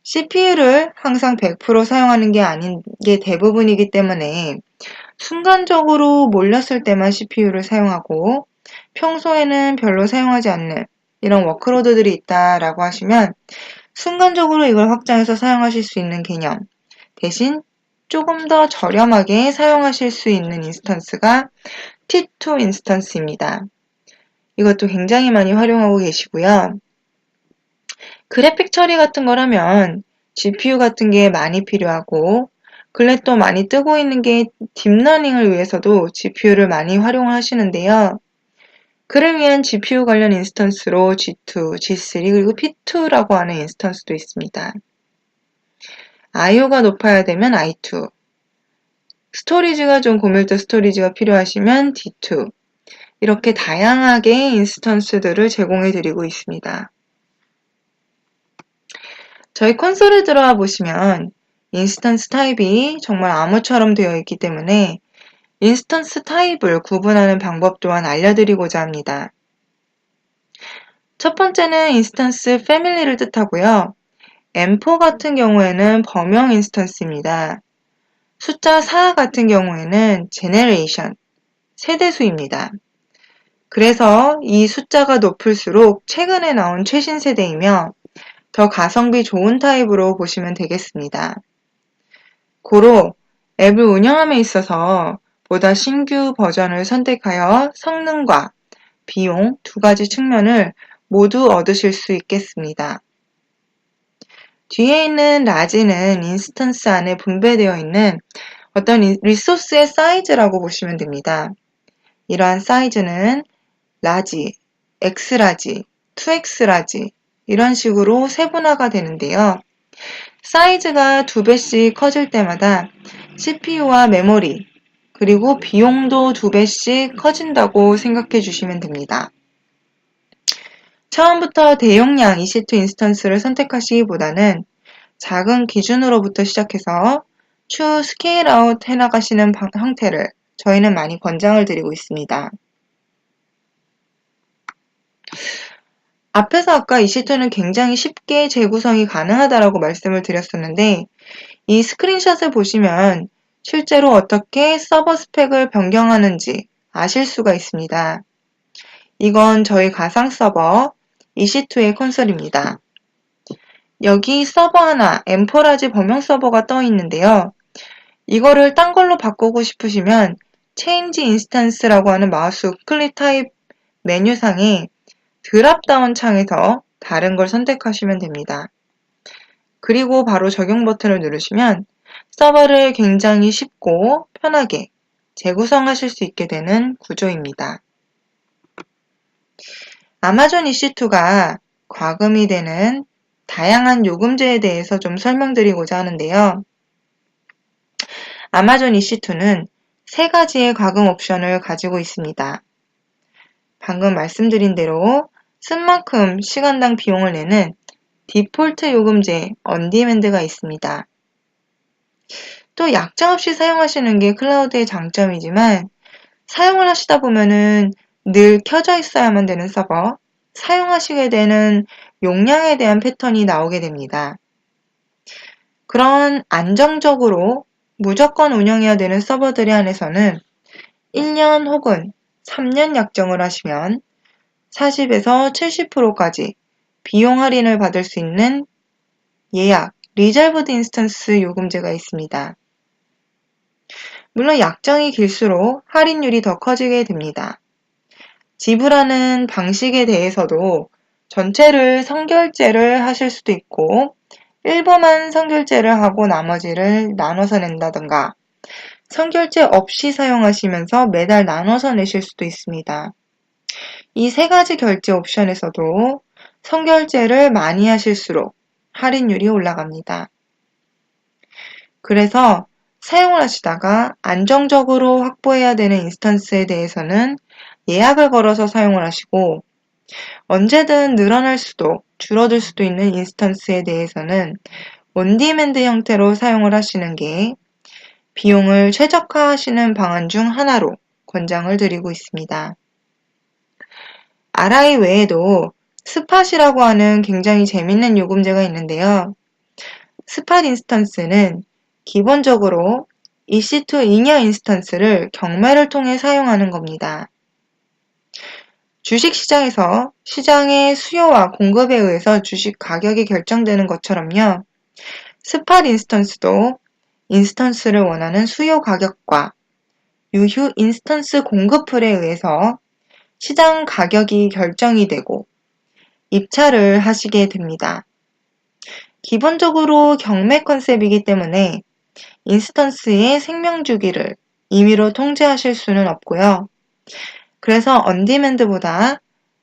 CPU를 항상 100% 사용하는 게 아닌 게 대부분이기 때문에 순간적으로 몰렸을 때만 CPU를 사용하고 평소에는 별로 사용하지 않는 이런 워크로드들이 있다라고 하시면 순간적으로 이걸 확장해서 사용하실 수 있는 개념 대신 조금 더 저렴하게 사용하실 수 있는 인스턴스가 T2 인스턴스입니다. 이것도 굉장히 많이 활용하고 계시고요. 그래픽 처리 같은 걸 하면 GPU 같은 게 많이 필요하고 근래 또 많이 뜨고 있는 게 딥러닝을 위해서도 GPU를 많이 활용하시는데요. 그를 위한 GPU 관련 인스턴스로 G2, G3 그리고 P2라고 하는 인스턴스도 있습니다. IO가 높아야 되면 I2, 스토리지가 좀 고밀도 스토리지가 필요하시면 D2 이렇게 다양하게 인스턴스들을 제공해 드리고 있습니다. 저희 콘솔에 들어와 보시면 인스턴스 타입이 정말 암호처럼 되어 있기 때문에 인스턴스 타입을 구분하는 방법 또한 알려드리고자 합니다. 첫 번째는 인스턴스 패밀리를 뜻하고요. M4 같은 경우에는 범용 인스턴스입니다. 숫자 4 같은 경우에는 제네레이션, 세대수입니다. 그래서 이 숫자가 높을수록 최근에 나온 최신 세대이며 더 가성비 좋은 타입으로 보시면 되겠습니다. 고로 앱을 운영함에 있어서 보다 신규 버전을 선택하여 성능과 비용 두 가지 측면을 모두 얻으실 수 있겠습니다. 뒤에 있는 라지는 인스턴스 안에 분배되어 있는 어떤 리소스의 사이즈라고 보시면 됩니다. 이러한 사이즈는 라지, X라지, 2X라지 이런 식으로 세분화가 되는데요. 사이즈가 2배씩 커질 때마다 CPU와 메모리 그리고 비용도 2배씩 커진다고 생각해 주시면 됩니다. 처음부터 대용량 EC2 인스턴스를 선택하시기보다는 작은 기준으로부터 시작해서 추후 스케일 아웃 해나가시는 형태를 저희는 많이 권장을 드리고 있습니다. 앞에서 아까 EC2는 굉장히 쉽게 재구성이 가능하다라고 말씀을 드렸었는데 이 스크린샷을 보시면 실제로 어떻게 서버 스펙을 변경하는지 아실 수가 있습니다. 이건 저희 가상 서버 EC2의 콘솔입니다. 여기 서버 하나 M4라지 범용 서버가 떠 있는데요. 이거를 딴 걸로 바꾸고 싶으시면 Change Instance라고 하는 마우스 우클릭 타입 메뉴상에 드랍다운 창에서 다른 걸 선택하시면 됩니다. 그리고 바로 적용 버튼을 누르시면 서버를 굉장히 쉽고 편하게 재구성하실 수 있게 되는 구조입니다. 아마존 EC2가 과금이 되는 다양한 요금제에 대해서 좀 설명드리고자 하는데요. 아마존 EC2는 3가지의 과금 옵션을 가지고 있습니다. 방금 말씀드린 대로 쓴 만큼 시간당 비용을 내는 디폴트 요금제 언디맨드가 있습니다. 또 약정 없이 사용하시는 게 클라우드의 장점이지만 사용을 하시다 보면은 늘 켜져 있어야만 되는 서버, 사용하시게 되는 용량에 대한 패턴이 나오게 됩니다. 그런 안정적으로 무조건 운영해야 되는 서버들에 한해서는 1년 혹은 3년 약정을 하시면 40에서 70%까지 비용 할인을 받을 수 있는 예약, Reserved Instance 요금제가 있습니다. 물론 약정이 길수록 할인율이 더 커지게 됩니다. 지불하는 방식에 대해서도 전체를 선결제를 하실 수도 있고 일부만 선결제를 하고 나머지를 나눠서 낸다던가 선결제 없이 사용하시면서 매달 나눠서 내실 수도 있습니다. 이 세 가지 결제 옵션에서도 선결제를 많이 하실수록 할인율이 올라갑니다. 그래서 사용을 하시다가 안정적으로 확보해야 되는 인스턴스에 대해서는 예약을 걸어서 사용을 하시고 언제든 늘어날 수도 줄어들 수도 있는 인스턴스에 대해서는 온디맨드 형태로 사용을 하시는 게 비용을 최적화하시는 방안 중 하나로 권장을 드리고 있습니다. RI 외에도 스팟이라고 하는 굉장히 재밌는 요금제가 있는데요. 스팟 인스턴스는 기본적으로 EC2 잉여 인스턴스를 경매를 통해 사용하는 겁니다. 주식시장에서 시장의 수요와 공급에 의해서 주식 가격이 결정되는 것처럼요. 스팟 인스턴스도 인스턴스를 원하는 수요 가격과 유휴 인스턴스 공급풀에 의해서 시장 가격이 결정이 되고 입찰을 하시게 됩니다. 기본적으로 경매 컨셉이기 때문에 인스턴스의 생명주기를 임의로 통제하실 수는 없고요. 그래서 언디맨드보다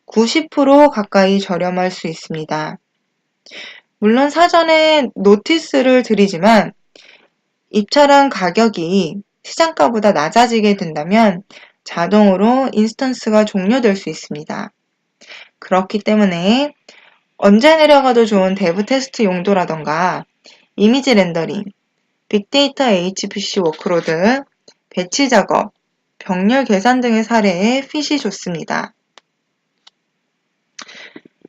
90% 가까이 저렴할 수 있습니다. 물론 사전에 노티스를 드리지만 입찰한 가격이 시장가보다 낮아지게 된다면 자동으로 인스턴스가 종료될 수 있습니다. 그렇기 때문에 언제 내려가도 좋은 데브 테스트 용도라던가 이미지 렌더링, 빅데이터 HPC 워크로드, 배치 작업, 병렬 계산 등의 사례에 핏이 좋습니다.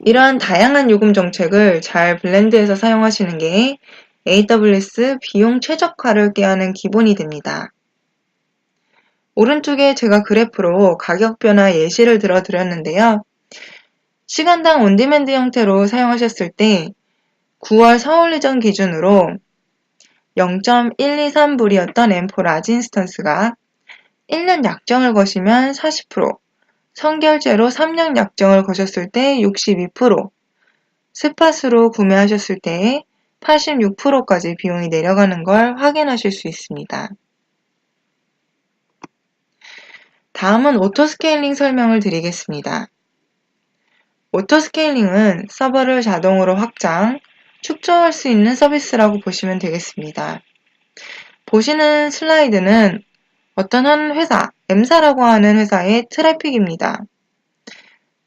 이러한 다양한 요금 정책을 잘 블렌드해서 사용하시는 게 AWS 비용 최적화를 꾀하는 기본이 됩니다. 오른쪽에 제가 그래프로 가격 변화 예시를 들어드렸는데요. 시간당 온디맨드 형태로 사용하셨을 때 9월 서울 이전 기준으로 0.123불이었던 M4 라지 인스턴스가 1년 약정을 거시면 40%, 선결제로 3년 약정을 거셨을 때 62%, 스팟으로 구매하셨을 때 86%까지 비용이 내려가는 걸 확인하실 수 있습니다. 다음은 오토스케일링 설명을 드리겠습니다. 오토스케일링은 서버를 자동으로 확장, 축소할 수 있는 서비스라고 보시면 되겠습니다. 보시는 슬라이드는 어떤 한 회사, M사라고 하는 회사의 트래픽입니다.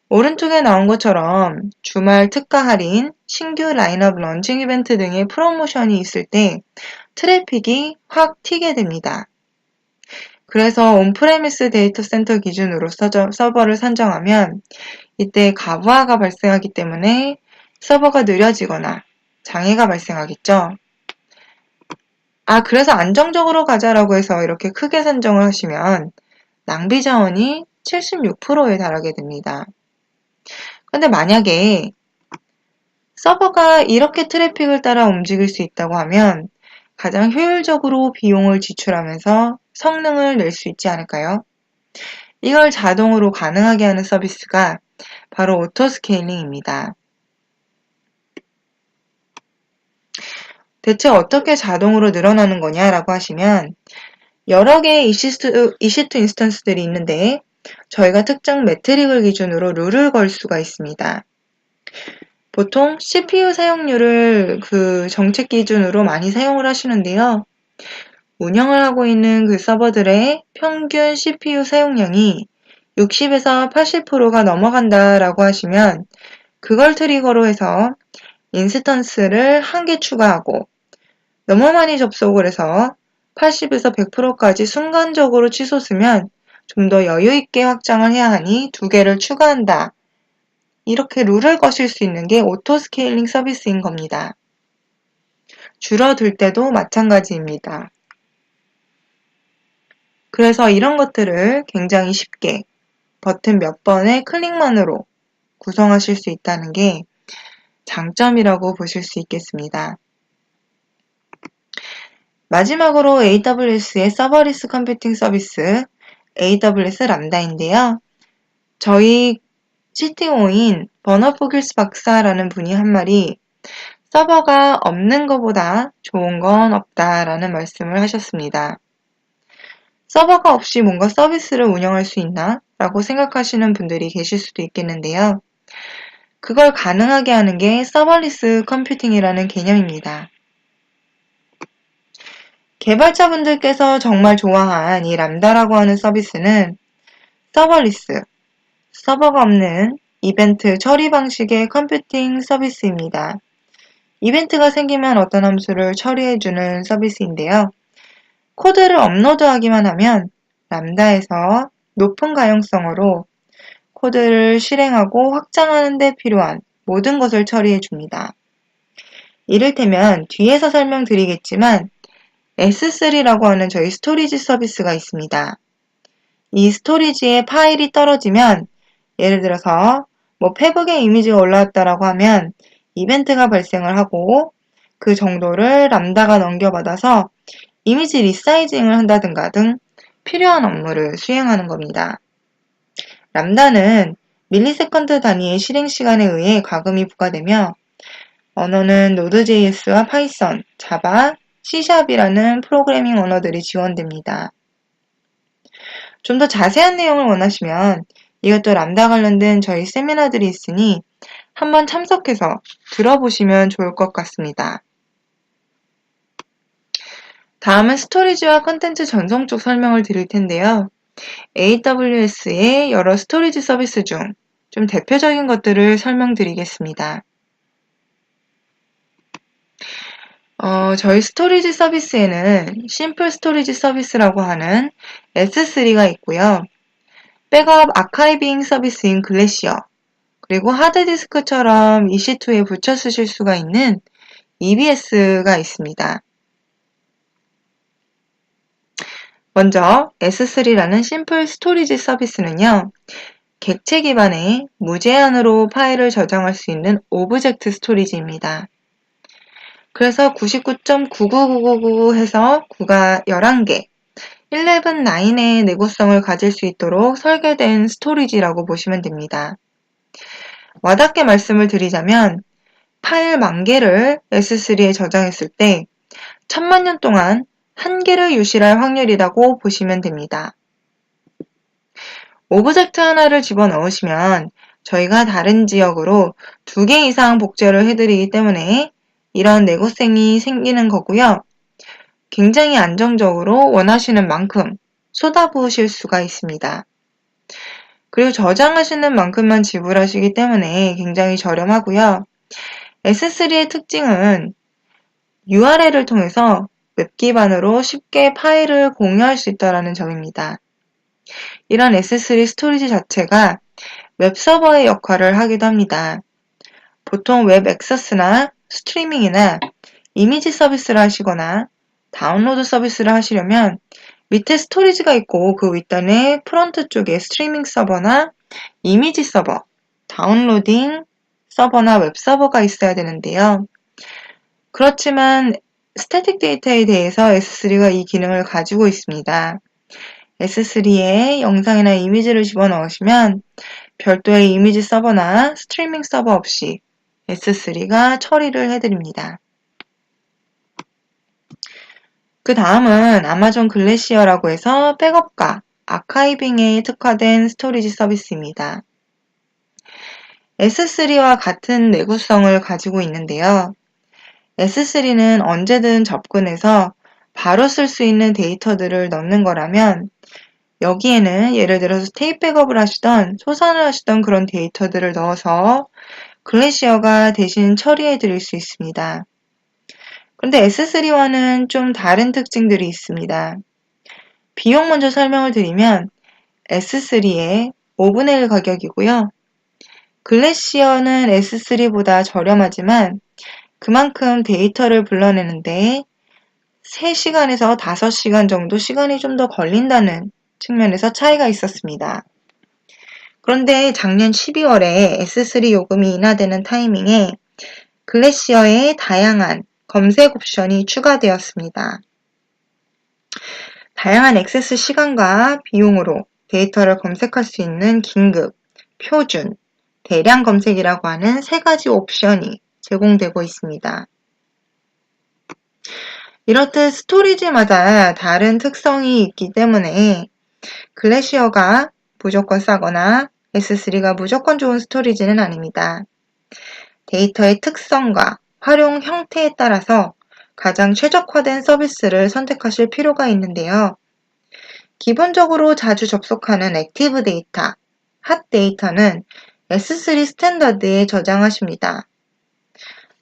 오른쪽에 나온 것처럼 주말 특가 할인, 신규 라인업 런칭 이벤트 등의 프로모션이 있을 때 트래픽이 확 튀게 됩니다. 그래서 온프레미스 데이터 센터 기준으로 서버를 산정하면 이때 가부하가 발생하기 때문에 서버가 느려지거나 장애가 발생하겠죠. 그래서 안정적으로 가자라고 해서 이렇게 크게 산정을 하시면 낭비 자원이 76%에 달하게 됩니다. 근데 만약에 서버가 이렇게 트래픽을 따라 움직일 수 있다고 하면 가장 효율적으로 비용을 지출하면서 성능을 낼 수 있지 않을까요? 이걸 자동으로 가능하게 하는 서비스가 바로 오토스케일링입니다. 대체 어떻게 자동으로 늘어나는 거냐라고 하시면 여러 개의 EC2 인스턴스들이 있는데 저희가 특정 매트릭을 기준으로 룰을 걸 수가 있습니다. 보통 CPU 사용률을 그 정책 기준으로 많이 사용을 하시는데요. 운영을 하고 있는 그 서버들의 평균 CPU 사용량이 60에서 80%가 넘어간다라고 하시면 그걸 트리거로 해서 인스턴스를 한 개 추가하고 너무 많이 접속을 해서 80에서 100%까지 순간적으로 치솟으면 좀 더 여유있게 확장을 해야 하니 2개를 추가한다. 이렇게 룰을 거실 수 있는 게 오토스케일링 서비스인 겁니다. 줄어들 때도 마찬가지입니다. 그래서 이런 것들을 굉장히 쉽게 버튼 몇 번의 클릭만으로 구성하실 수 있다는 게 장점이라고 보실 수 있겠습니다. 마지막으로 AWS의 서버리스 컴퓨팅 서비스 AWS 람다인데요. 저희 CTO인 버너 포길스 박사라는 분이 한 말이 서버가 없는 것보다 좋은 건 없다라는 말씀을 하셨습니다. 서버가 없이 뭔가 서비스를 운영할 수 있나? 라고 생각하시는 분들이 계실 수도 있겠는데요. 그걸 가능하게 하는 게 서버리스 컴퓨팅이라는 개념입니다. 개발자분들께서 정말 좋아한 이 람다라고 하는 서비스는 서버리스, 서버가 없는 이벤트 처리 방식의 컴퓨팅 서비스입니다. 이벤트가 생기면 어떤 함수를 처리해주는 서비스인데요. 코드를 업로드하기만 하면 람다에서 높은 가용성으로 코드를 실행하고 확장하는 데 필요한 모든 것을 처리해줍니다. 이를테면 뒤에서 설명드리겠지만 S3라고 하는 저희 스토리지 서비스가 있습니다. 이 스토리지에 파일이 떨어지면 예를 들어서 페북에 이미지가 올라왔다라고 하면 이벤트가 발생을 하고 그 정도를 람다가 넘겨받아서 이미지 리사이징을 한다든가 등 필요한 업무를 수행하는 겁니다. 람다는 밀리세컨드 단위의 실행 시간에 의해 과금이 부과되며 언어는 노드.js와 파이썬, 자바, C#이라는 프로그래밍 언어들이 지원됩니다. 좀 더 자세한 내용을 원하시면 이것도 람다 관련된 저희 세미나들이 있으니 한번 참석해서 들어보시면 좋을 것 같습니다. 다음은 스토리지와 컨텐츠 전송 쪽 설명을 드릴 텐데요. AWS의 여러 스토리지 서비스 중 좀 대표적인 것들을 설명드리겠습니다. 저희 스토리지 서비스에는 심플 스토리지 서비스라고 하는 S3가 있고요. 백업 아카이빙 서비스인 글래시어, 그리고 하드디스크처럼 EC2에 붙여 쓰실 수가 있는 EBS가 있습니다. 먼저 S3라는 심플 스토리지 서비스는요. 객체 기반의 무제한으로 파일을 저장할 수 있는 오브젝트 스토리지입니다. 그래서 99.99999 해서 9가 11개, 11.9의 내구성을 가질 수 있도록 설계된 스토리지라고 보시면 됩니다. 와닿게 말씀을 드리자면 파일 10,000개를 S3에 저장했을 때 10,000년 동안 1개를 유실할 확률이라고 보시면 됩니다. 오브젝트 하나를 집어넣으시면 저희가 다른 지역으로 2개 이상 복제를 해드리기 때문에 이런 내구성이 생기는 거고요. 굉장히 안정적으로 원하시는 만큼 쏟아부으실 수가 있습니다. 그리고 저장하시는 만큼만 지불하시기 때문에 굉장히 저렴하고요. S3의 특징은 URL을 통해서 웹 기반으로 쉽게 파일을 공유할 수 있다는 점입니다. 이런 S3 스토리지 자체가 웹서버의 역할을 하기도 합니다. 보통 웹 액세스나 스트리밍이나 이미지 서비스를 하시거나 다운로드 서비스를 하시려면 밑에 스토리지가 있고 그 윗단에 프론트 쪽에 스트리밍 서버나 이미지 서버, 다운로딩 서버나 웹 서버가 있어야 되는데요. 그렇지만 스태틱 데이터에 대해서 S3가 이 기능을 가지고 있습니다. S3에 영상이나 이미지를 집어넣으시면 별도의 이미지 서버나 스트리밍 서버 없이 S3가 처리를 해드립니다. 그 다음은 아마존 글래시어라고 해서 백업과 아카이빙에 특화된 스토리지 서비스입니다. S3와 같은 내구성을 가지고 있는데요. S3는 언제든 접근해서 바로 쓸 수 있는 데이터들을 넣는 거라면 여기에는 예를 들어서 테이프 백업을 하시던 소산을 하시던 그런 데이터들을 넣어서 글래시어가 대신 처리해 드릴 수 있습니다. 그런데 S3와는 좀 다른 특징들이 있습니다. 비용 먼저 설명을 드리면 S3의 5분의 1 가격이고요. 글래시어는 S3보다 저렴하지만 그만큼 데이터를 불러내는데 3시간에서 5시간 정도 시간이 좀 더 걸린다는 측면에서 차이가 있었습니다. 그런데 작년 12월에 S3 요금이 인하되는 타이밍에 글래시어에 다양한 검색 옵션이 추가되었습니다. 다양한 액세스 시간과 비용으로 데이터를 검색할 수 있는 긴급, 표준, 대량 검색이라고 하는 세 가지 옵션이 제공되고 있습니다. 이렇듯 스토리지마다 다른 특성이 있기 때문에 글래시어가 무조건 싸거나 S3가 무조건 좋은 스토리지는 아닙니다. 데이터의 특성과 활용 형태에 따라서 가장 최적화된 서비스를 선택하실 필요가 있는데요. 기본적으로 자주 접속하는 액티브 데이터, 핫 데이터는 S3 스탠더드에 저장하십니다.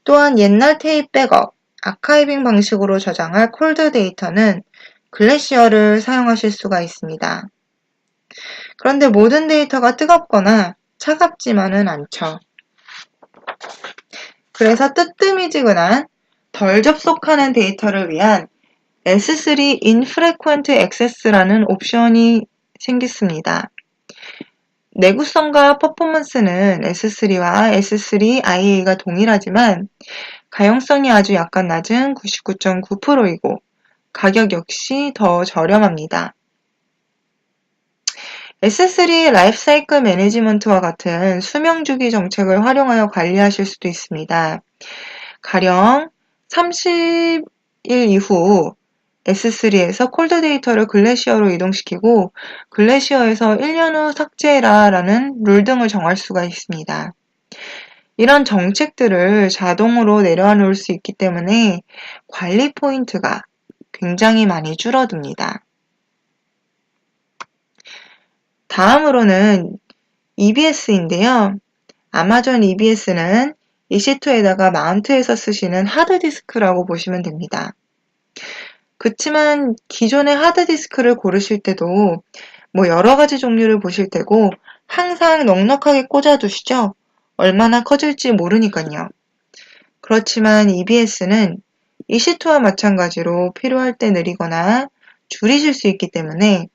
또한 옛날 테이프 백업, 아카이빙 방식으로 저장할 콜드 데이터는 글래시어를 사용하실 수가 있습니다. 그런데 모든 데이터가 뜨겁거나 차갑지만은 않죠. 그래서 뜨뜨미지근한 덜 접속하는 데이터를 위한 S3 Infrequent Access라는 옵션이 생겼습니다. 내구성과 퍼포먼스는 S3와 S3IA가 동일하지만 가용성이 아주 약간 낮은 99.9%이고 가격 역시 더 저렴합니다. S3 라이프사이클 매니지먼트와 같은 수명주기 정책을 활용하여 관리하실 수도 있습니다. 가령 30일 이후 S3에서 콜드 데이터를 글래시어로 이동시키고 글래시어에서 1년 후 삭제해라 라는 룰 등을 정할 수가 있습니다. 이런 정책들을 자동으로 내려놓을 수 있기 때문에 관리 포인트가 굉장히 많이 줄어듭니다. 다음으로는 EBS인데요. 아마존 EBS는 EC2에다가 마운트해서 쓰시는 하드디스크라고 보시면 됩니다. 그치만 기존의 하드디스크를 고르실 때도 여러 가지 종류를 보실 테고 항상 넉넉하게 꽂아두시죠. 얼마나 커질지 모르니까요. 그렇지만 EBS는 EC2와 마찬가지로 필요할 때 느리거나 줄이실 수 있기 때문에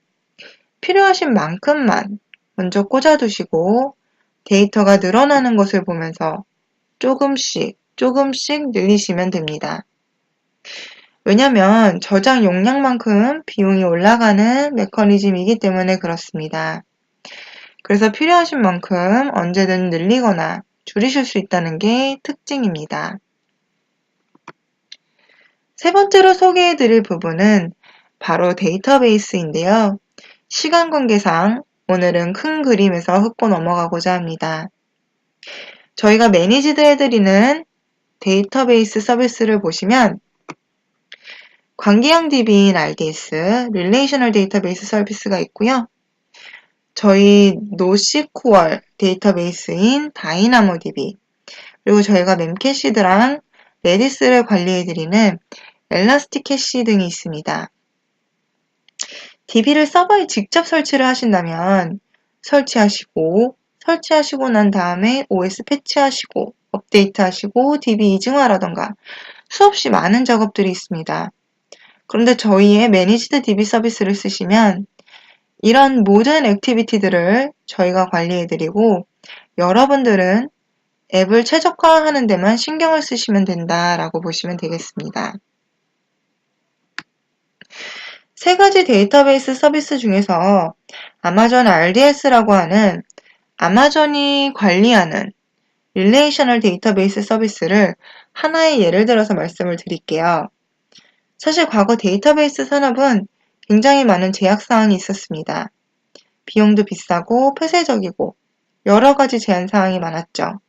필요하신 만큼만 먼저 꽂아두시고 데이터가 늘어나는 것을 보면서 조금씩 늘리시면 됩니다. 왜냐하면 저장 용량만큼 비용이 올라가는 메커니즘이기 때문에 그렇습니다. 그래서 필요하신 만큼 언제든 늘리거나 줄이실 수 있다는 게 특징입니다. 세 번째로 소개해드릴 부분은 바로 데이터베이스인데요. 시간 관계상 오늘은 큰 그림에서 훑고 넘어가고자 합니다. 저희가 매니지드 해드리는 데이터베이스 서비스를 보시면 관계형 DB인 RDS, 릴레이셔널 데이터베이스 서비스가 있고요. 저희 노시쿠얼 데이터베이스인 다이나모DB, 그리고 저희가 멤캐시드랑 레디스를 관리해드리는 엘라스틱캐시 등이 있습니다. DB를 서버에 직접 설치를 하신다면 설치하시고 난 다음에 OS 패치하시고 업데이트하시고 DB 이중화라던가 수없이 많은 작업들이 있습니다. 그런데 저희의 매니지드 DB 서비스를 쓰시면 이런 모든 액티비티들을 저희가 관리해드리고 여러분들은 앱을 최적화하는 데만 신경을 쓰시면 된다라고 보시면 되겠습니다. 세 가지 데이터베이스 서비스 중에서 아마존 RDS라고 하는 아마존이 관리하는 릴레이셔널 데이터베이스 서비스를 하나의 예를 들어서 말씀을 드릴게요. 사실 과거 데이터베이스 산업은 굉장히 많은 제약사항이 있었습니다. 비용도 비싸고 폐쇄적이고 여러 가지 제한사항이 많았죠.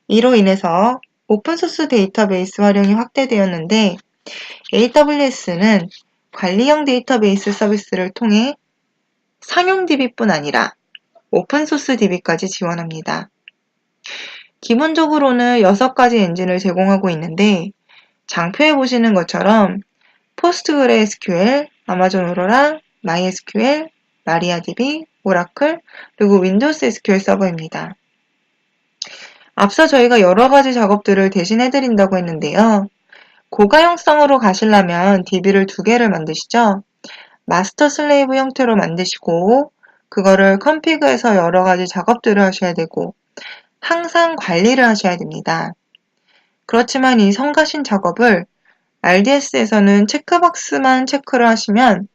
이로 인해서 오픈소스 데이터베이스 활용이 확대되었는데 AWS는 관리형 데이터베이스 서비스를 통해 상용 DB뿐 아니라 오픈소스 DB까지 지원합니다. 기본적으로는 6가지 엔진을 제공하고 있는데 장표에 보시는 것처럼 포스트그레SQL, 아마존 오로라, MySQL, 마리아DB, 오라클, 그리고 윈도우스 SQL 서버입니다. 앞서 저희가 여러 가지 작업들을 대신해드린다고 했는데요. 고가형성으로 가시려면 DB를 2개를 만드시죠. 마스터 슬레이브 형태로 만드시고 그거를 컴피그해서 여러 가지 작업들을 하셔야 되고 항상 관리를 하셔야 됩니다. 그렇지만 이 성가신 작업을 RDS에서는 체크박스만 체크를 하시면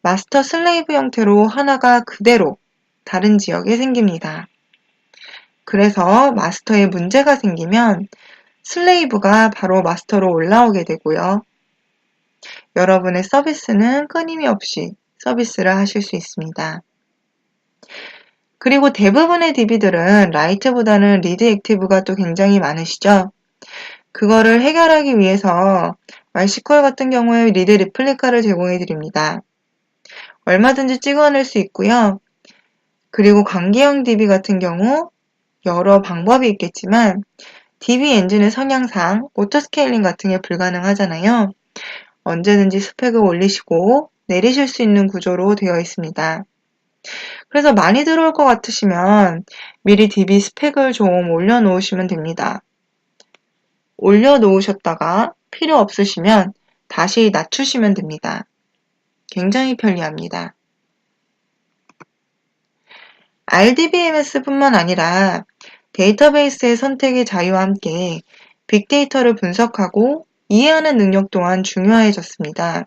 마스터 슬레이브 형태로 하나가 그대로 다른 지역에 생깁니다. 그래서 마스터에 문제가 생기면 슬레이브가 바로 마스터로 올라오게 되고요. 여러분의 서비스는 끊임없이 서비스를 하실 수 있습니다. 그리고 대부분의 DB들은 라이트보다는 리드 액티브가 또 굉장히 많으시죠? 그거를 해결하기 위해서 MySQL 같은 경우에 리드 리플리카를 제공해 드립니다. 얼마든지 찍어낼 수 있고요. 그리고 관계형 DB 같은 경우 여러 방법이 있겠지만 DB 엔진의 성향상 오토스케일링 같은 게 불가능하잖아요. 언제든지 스펙을 올리시고 내리실 수 있는 구조로 되어 있습니다. 그래서 많이 들어올 것 같으시면 미리 DB 스펙을 좀 올려놓으시면 됩니다. 올려놓으셨다가 필요 없으시면 다시 낮추시면 됩니다. 굉장히 편리합니다. RDBMS뿐만 아니라 데이터베이스의 선택의 자유와 함께 빅데이터를 분석하고 이해하는 능력 또한 중요해졌습니다.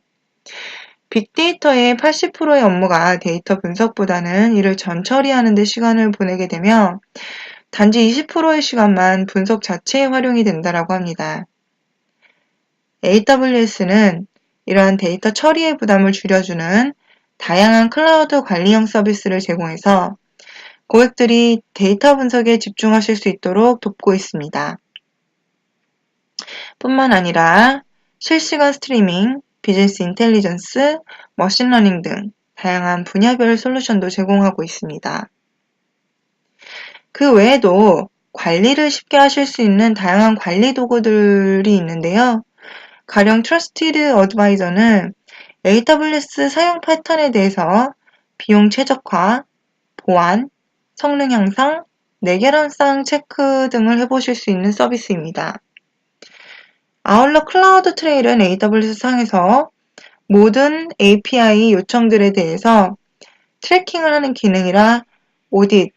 빅데이터의 80%의 업무가 데이터 분석보다는 이를 전처리하는 데 시간을 보내게 되며 단지 20%의 시간만 분석 자체에 활용이 된다고 합니다. AWS는 이러한 데이터 처리의 부담을 줄여주는 다양한 클라우드 관리형 서비스를 제공해서 고객들이 데이터 분석에 집중하실 수 있도록 돕고 있습니다. 뿐만 아니라 실시간 스트리밍, 비즈니스 인텔리전스, 머신러닝 등 다양한 분야별 솔루션도 제공하고 있습니다. 그 외에도 관리를 쉽게 하실 수 있는 다양한 관리 도구들이 있는데요. 가령 트러스티드 어드바이저는 AWS 사용 패턴에 대해서 비용 최적화, 보안, 성능 향상, 내계량성 체크 등을 해보실 수 있는 서비스입니다. 아울러 클라우드 트레일은 AWS 상에서 모든 API 요청들에 대해서 트래킹을 하는 기능이라 오딧,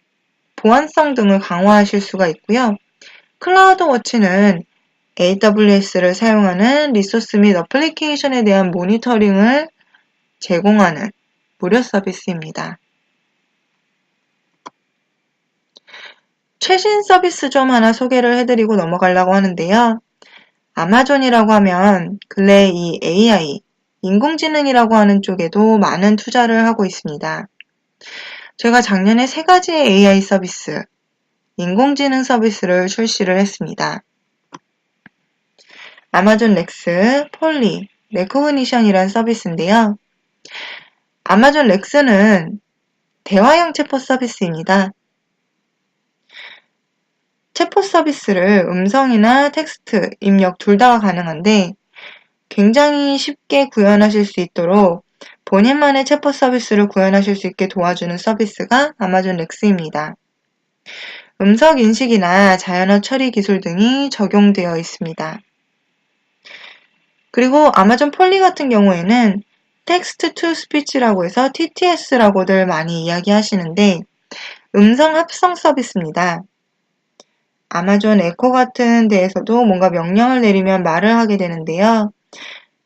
보안성 등을 강화하실 수가 있고요. 클라우드 워치는 AWS를 사용하는 리소스 및 어플리케이션에 대한 모니터링을 제공하는 무료 서비스입니다. 최신 서비스 좀 하나 소개를 해드리고 넘어가려고 하는데요. 아마존이라고 하면 근래 이 AI, 인공지능이라고 하는 쪽에도 많은 투자를 하고 있습니다. 제가 작년에 3가지의 AI 서비스, 인공지능 서비스를 출시를 했습니다. 아마존 렉스, 폴리, 레코그니션이란 서비스인데요. 아마존 렉스는 대화형 챗봇 서비스입니다. 챗봇 서비스를 음성이나 텍스트, 입력 둘 다 가능한데 굉장히 쉽게 구현하실 수 있도록 본인만의 챗봇 서비스를 구현하실 수 있게 도와주는 서비스가 아마존 렉스입니다. 음성 인식이나 자연어 처리 기술 등이 적용되어 있습니다. 그리고 아마존 폴리 같은 경우에는 텍스트 투 스피치라고 해서 TTS라고들 많이 이야기하시는데 음성 합성 서비스입니다. 아마존 에코 같은 데에서도 뭔가 명령을 내리면 말을 하게 되는데요.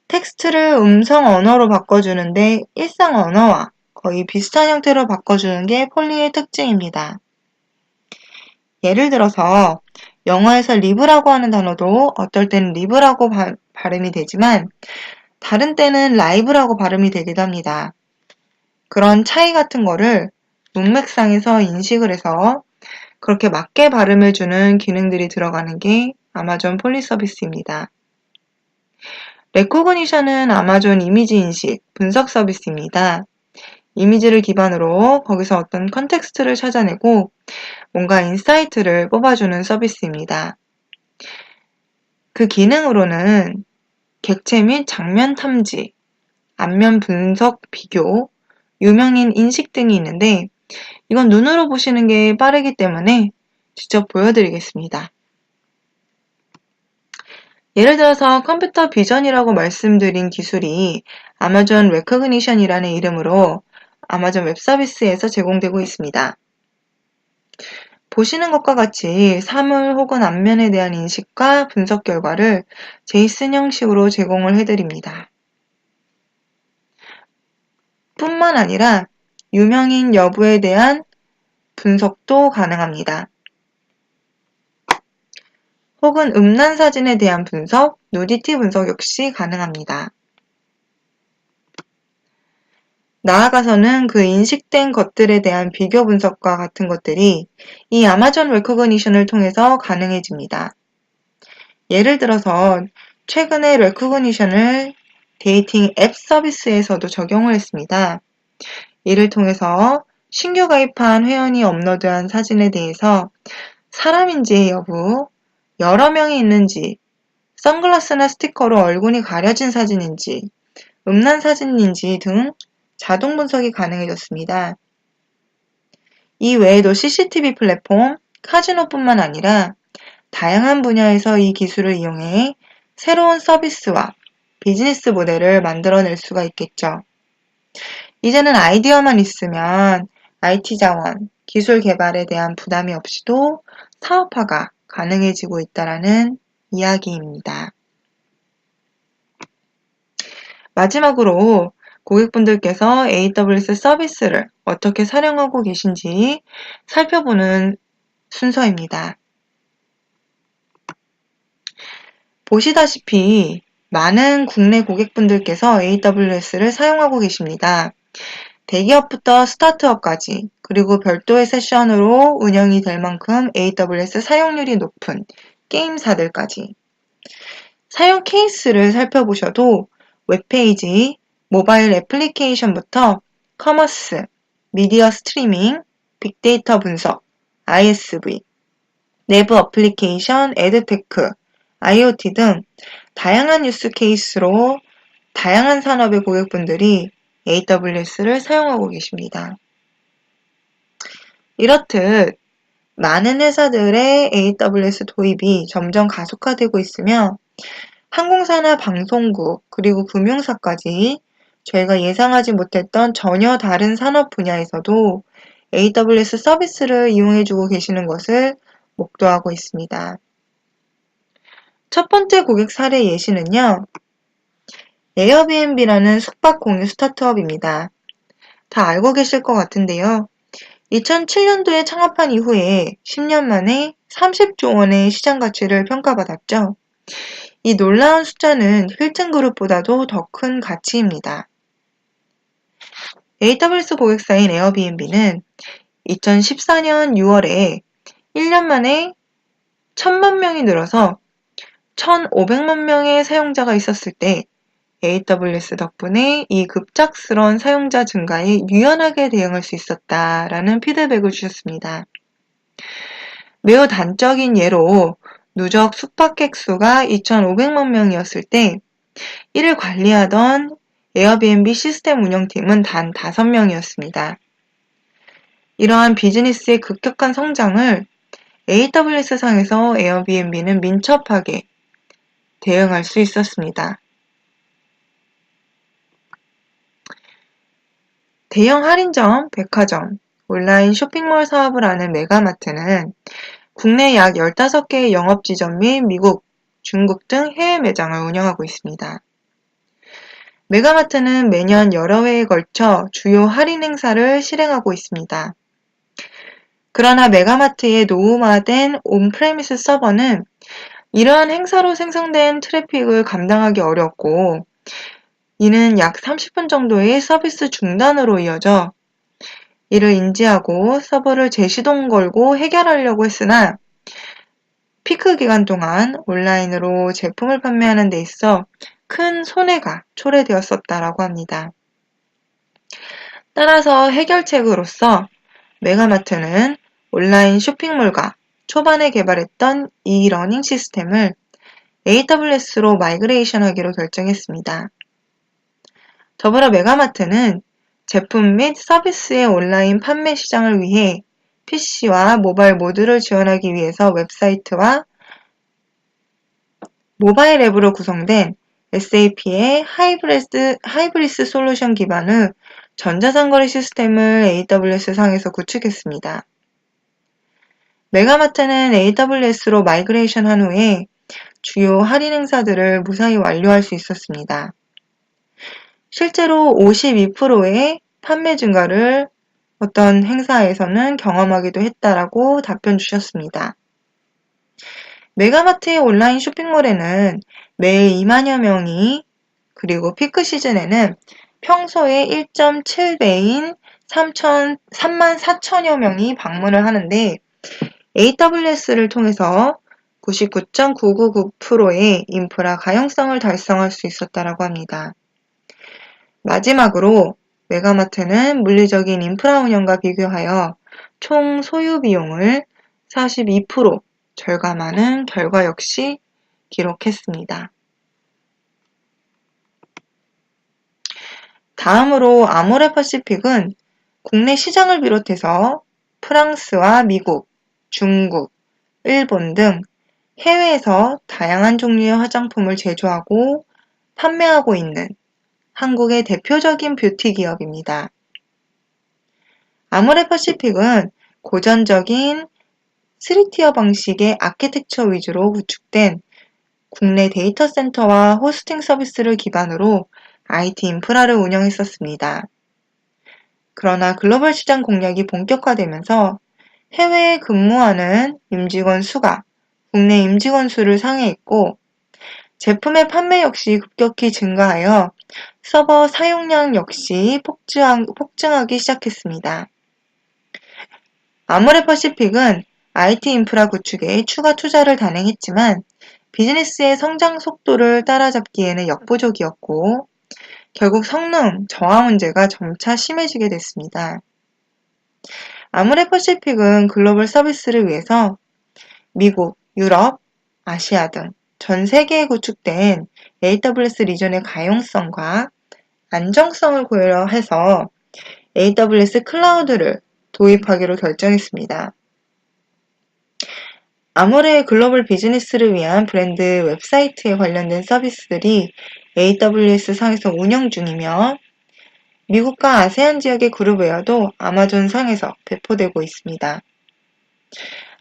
텍스트를 음성 언어로 바꿔주는데 일상 언어와 거의 비슷한 형태로 바꿔주는 게 폴리의 특징입니다. 예를 들어서 영어에서 리브라고 하는 단어도 어떨 때는 리브라고 발음이 되지만 다른 때는 라이브라고 발음이 되기도 합니다. 그런 차이 같은 거를 문맥상에서 인식을 해서 그렇게 맞게 발음을 주는 기능들이 들어가는 게 아마존 폴리 서비스입니다. 레코그니션은 아마존 이미지 인식, 분석 서비스입니다. 이미지를 기반으로 거기서 어떤 컨텍스트를 찾아내고 뭔가 인사이트를 뽑아주는 서비스입니다. 그 기능으로는 객체 및 장면 탐지, 안면 분석 비교, 유명인 인식 등이 있는데 이건 눈으로 보시는 게 빠르기 때문에 직접 보여드리겠습니다. 예를 들어서 컴퓨터 비전이라고 말씀드린 기술이 아마존 레코그니션이라는 이름으로 아마존 웹 서비스에서 제공되고 있습니다. 보시는 것과 같이 사물 혹은 안면에 대한 인식과 분석 결과를 제이슨 형식으로 제공을 해드립니다. 뿐만 아니라 유명인 여부에 대한 분석도 가능합니다. 혹은 음란 사진에 대한 분석, 누디티 분석 역시 가능합니다. 나아가서는 그 인식된 것들에 대한 비교 분석과 같은 것들이 이 아마존 레코그니션을 통해서 가능해집니다. 예를 들어서 최근에 레코그니션을 데이팅 앱 서비스에서도 적용을 했습니다. 이를 통해서 신규 가입한 회원이 업로드한 사진에 대해서 사람인지 여부, 여러 명이 있는지, 선글라스나 스티커로 얼굴이 가려진 사진인지, 음란 사진인지 등 자동 분석이 가능해졌습니다. 이 외에도 CCTV 플랫폼, 카지노뿐만 아니라 다양한 분야에서 이 기술을 이용해 새로운 서비스와 비즈니스 모델을 만들어낼 수가 있겠죠. 이제는 아이디어만 있으면 IT 자원, 기술 개발에 대한 부담이 없이도 사업화가 가능해지고 있다는 이야기입니다. 마지막으로 고객분들께서 AWS 서비스를 어떻게 사용하고 계신지 살펴보는 순서입니다. 보시다시피 많은 국내 고객분들께서 AWS를 사용하고 계십니다. 대기업부터 스타트업까지 그리고 별도의 세션으로 운영이 될 만큼 AWS 사용률이 높은 게임사들까지 사용 케이스를 살펴보셔도 웹페이지, 모바일 애플리케이션부터 커머스, 미디어 스트리밍, 빅데이터 분석, ISV, 내부 어플리케이션, 에드테크, IoT 등 다양한 유스 케이스로 다양한 산업의 고객분들이 AWS를 사용하고 계십니다. 이렇듯 많은 회사들의 AWS 도입이 점점 가속화되고 있으며 항공사나 방송국 그리고 금융사까지 저희가 예상하지 못했던 전혀 다른 산업 분야에서도 AWS 서비스를 이용해주고 계시는 것을 목도하고 있습니다. 첫 번째 고객 사례 예시는요. 에어비앤비라는 숙박 공유 스타트업입니다. 다 알고 계실 것 같은데요. 2007년도에 창업한 이후에 10년 만에 30조 원의 시장 가치를 평가받았죠. 이 놀라운 숫자는 힐튼그룹보다도 더 큰 가치입니다. AWS 고객사인 에어비앤비는 2014년 6월에 1년 만에 1000만 명이 늘어서 1500만 명의 사용자가 있었을 때 AWS 덕분에 이 급작스러운 사용자 증가에 유연하게 대응할 수 있었다라는 피드백을 주셨습니다. 매우 단적인 예로 누적 숙박객 수가 2,500만 명이었을 때 이를 관리하던 에어비앤비 시스템 운영팀은 단 5명이었습니다. 이러한 비즈니스의 급격한 성장을 AWS 상에서 에어비앤비는 민첩하게 대응할 수 있었습니다. 대형 할인점, 백화점, 온라인 쇼핑몰 사업을 하는 메가마트는 국내 약 15개의 영업지점 및 미국, 중국 등 해외 매장을 운영하고 있습니다. 메가마트는 매년 여러 회에 걸쳐 주요 할인 행사를 실행하고 있습니다. 그러나 메가마트의 노후화된 온프레미스 서버는 이러한 행사로 생성된 트래픽을 감당하기 어렵고 이는 약 30분 정도의 서비스 중단으로 이어져 이를 인지하고 서버를 재시동 걸고 해결하려고 했으나 피크 기간 동안 온라인으로 제품을 판매하는 데 있어 큰 손해가 초래되었었다라고 합니다. 따라서 해결책으로서 메가마트는 온라인 쇼핑몰과 초반에 개발했던 e-러닝 시스템을 AWS로 마이그레이션하기로 결정했습니다. 더불어 메가마트는 제품 및 서비스의 온라인 판매 시장을 위해 PC와 모바일 모두를 지원하기 위해서 웹사이트와 모바일 앱으로 구성된 SAP의 하이브리스 솔루션 기반의 전자상거래 시스템을 AWS 상에서 구축했습니다. 메가마트는 AWS로 마이그레이션 한 후에 주요 할인 행사들을 무사히 완료할 수 있었습니다. 실제로 52%의 판매 증가를 어떤 행사에서는 경험하기도 했다라고 답변 주셨습니다. 메가마트의 온라인 쇼핑몰에는 매일 2만여 명이, 그리고 피크 시즌에는 평소의 1.7배인 3만 4천여 명이 방문을 하는데, AWS를 통해서 99.999%의 인프라 가용성을 달성할 수 있었다고 합니다. 마지막으로 메가마트는 물리적인 인프라 운영과 비교하여 총 소요 비용을 42% 절감하는 결과 역시 기록했습니다. 다음으로 아모레퍼시픽은 국내 시장을 비롯해서 프랑스와 미국, 중국, 일본 등 해외에서 다양한 종류의 화장품을 제조하고 판매하고 있는 한국의 대표적인 뷰티 기업입니다. 아모레퍼시픽은 고전적인 3티어 방식의 아키텍처 위주로 구축된 국내 데이터 센터와 호스팅 서비스를 기반으로 IT 인프라를 운영했었습니다. 그러나 글로벌 시장 공략이 본격화되면서 해외에 근무하는 임직원 수가 국내 임직원 수를 상회했고, 제품의 판매 역시 급격히 증가하여 서버 사용량 역시 폭증하기 시작했습니다. 아모레퍼시픽은 IT 인프라 구축에 추가 투자를 단행했지만 비즈니스의 성장 속도를 따라잡기에는 역부족이었고, 결국 성능 저하 문제가 점차 심해지게 됐습니다. 아모레퍼시픽은 글로벌 서비스를 위해서 미국, 유럽, 아시아 등 전 세계에 구축된 AWS 리전의 가용성과 안정성을 고려해서 AWS 클라우드를 도입하기로 결정했습니다. 아모레의 글로벌 비즈니스를 위한 브랜드 웹사이트에 관련된 서비스들이 AWS 상에서 운영 중이며, 미국과 아세안 지역의 그룹웨어도 아마존 상에서 배포되고 있습니다.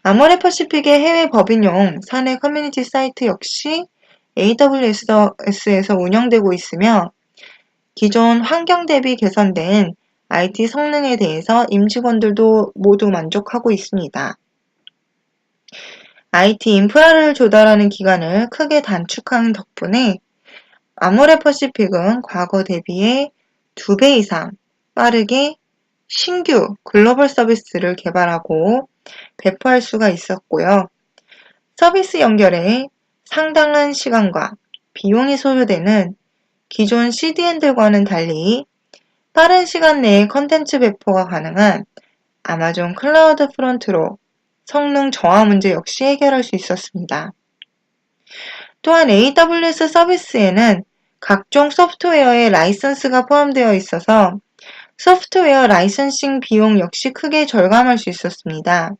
아모레퍼시픽의 해외 법인용 사내 커뮤니티 사이트 역시 AWS에서 운영되고 있으며, 기존 환경 대비 개선된 IT 성능에 대해서 임직원들도 모두 만족하고 있습니다. IT 인프라를 조달하는 기간을 크게 단축한 덕분에 아모레퍼시픽은 과거 대비해 2배 이상 빠르게 신규 글로벌 서비스를 개발하고 배포할 수가 있었고요. 서비스 연결에 상당한 시간과 비용이 소요되는 기존 CDN들과는 달리 빠른 시간 내에 컨텐츠 배포가 가능한 아마존 클라우드 프론트로 성능 저하 문제 역시 해결할 수 있었습니다. 또한 AWS 서비스에는 각종 소프트웨어의 라이선스가 포함되어 있어서 소프트웨어 라이선싱 비용 역시 크게 절감할 수 있었습니다.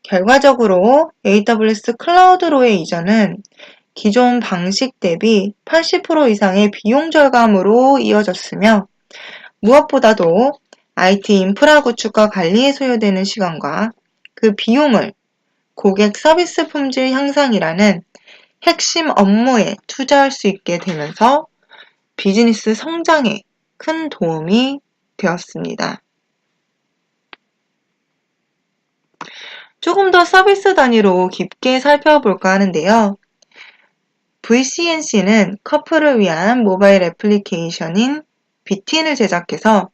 결과적으로 AWS 클라우드로의 이전은 기존 방식 대비 80% 이상의 비용 절감으로 이어졌으며, 무엇보다도 IT 인프라 구축과 관리에 소요되는 시간과 그 비용을 고객 서비스 품질 향상이라는 핵심 업무에 투자할 수 있게 되면서 비즈니스 성장에 큰 도움이 되었습니다. 조금 더 서비스 단위로 깊게 살펴볼까 하는데요. VCNC는 커플을 위한 모바일 애플리케이션인 BTN을 제작해서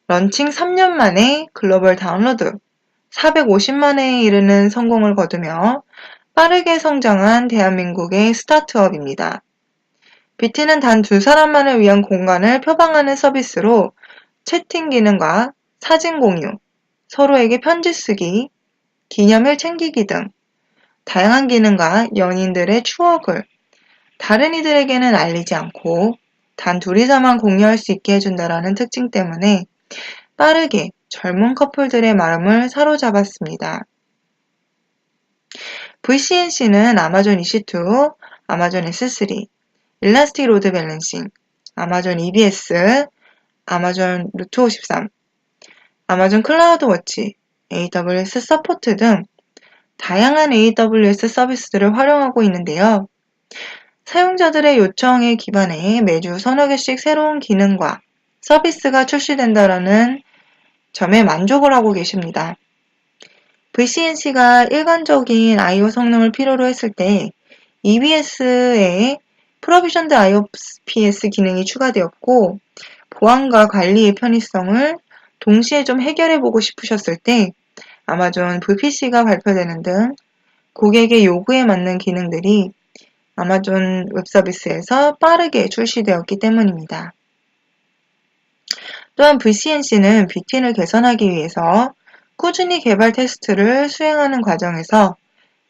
런칭 3년 만에 글로벌 다운로드 450만회에 이르는 성공을 거두며 빠르게 성장한 대한민국의 스타트업입니다. BT는 단 2사람만을 위한 공간을 표방하는 서비스로 채팅 기능과 사진 공유, 서로에게 편지 쓰기, 기념일 챙기기 등 다양한 기능과 연인들의 추억을 다른 이들에게는 알리지 않고 단 둘이서만 공유할 수 있게 해준다는 특징 때문에 빠르게 젊은 커플들의 마음을 사로잡았습니다. VCNC는 아마존 EC2, 아마존 S3, 일라스틱 로드 밸런싱, 아마존 EBS, 아마존 루트 53, 아마존 클라우드 워치, AWS 서포트 등 다양한 AWS 서비스들을 활용하고 있는데요. 사용자들의 요청에 기반해 매주 서너 개씩 새로운 기능과 서비스가 출시된다라는 점에 만족을 하고 계십니다. VCNC가 일반적인 I/O 성능을 필요로 했을 때 EBS에 프로비전드 IOPS 기능이 추가되었고, 보안과 관리의 편의성을 동시에 좀 해결해보고 싶으셨을 때 아마존 VPC가 발표되는 등 고객의 요구에 맞는 기능들이 아마존 웹서비스에서 빠르게 출시되었기 때문입니다. 또한 VCNC는 BTN을 개선하기 위해서 꾸준히 개발 테스트를 수행하는 과정에서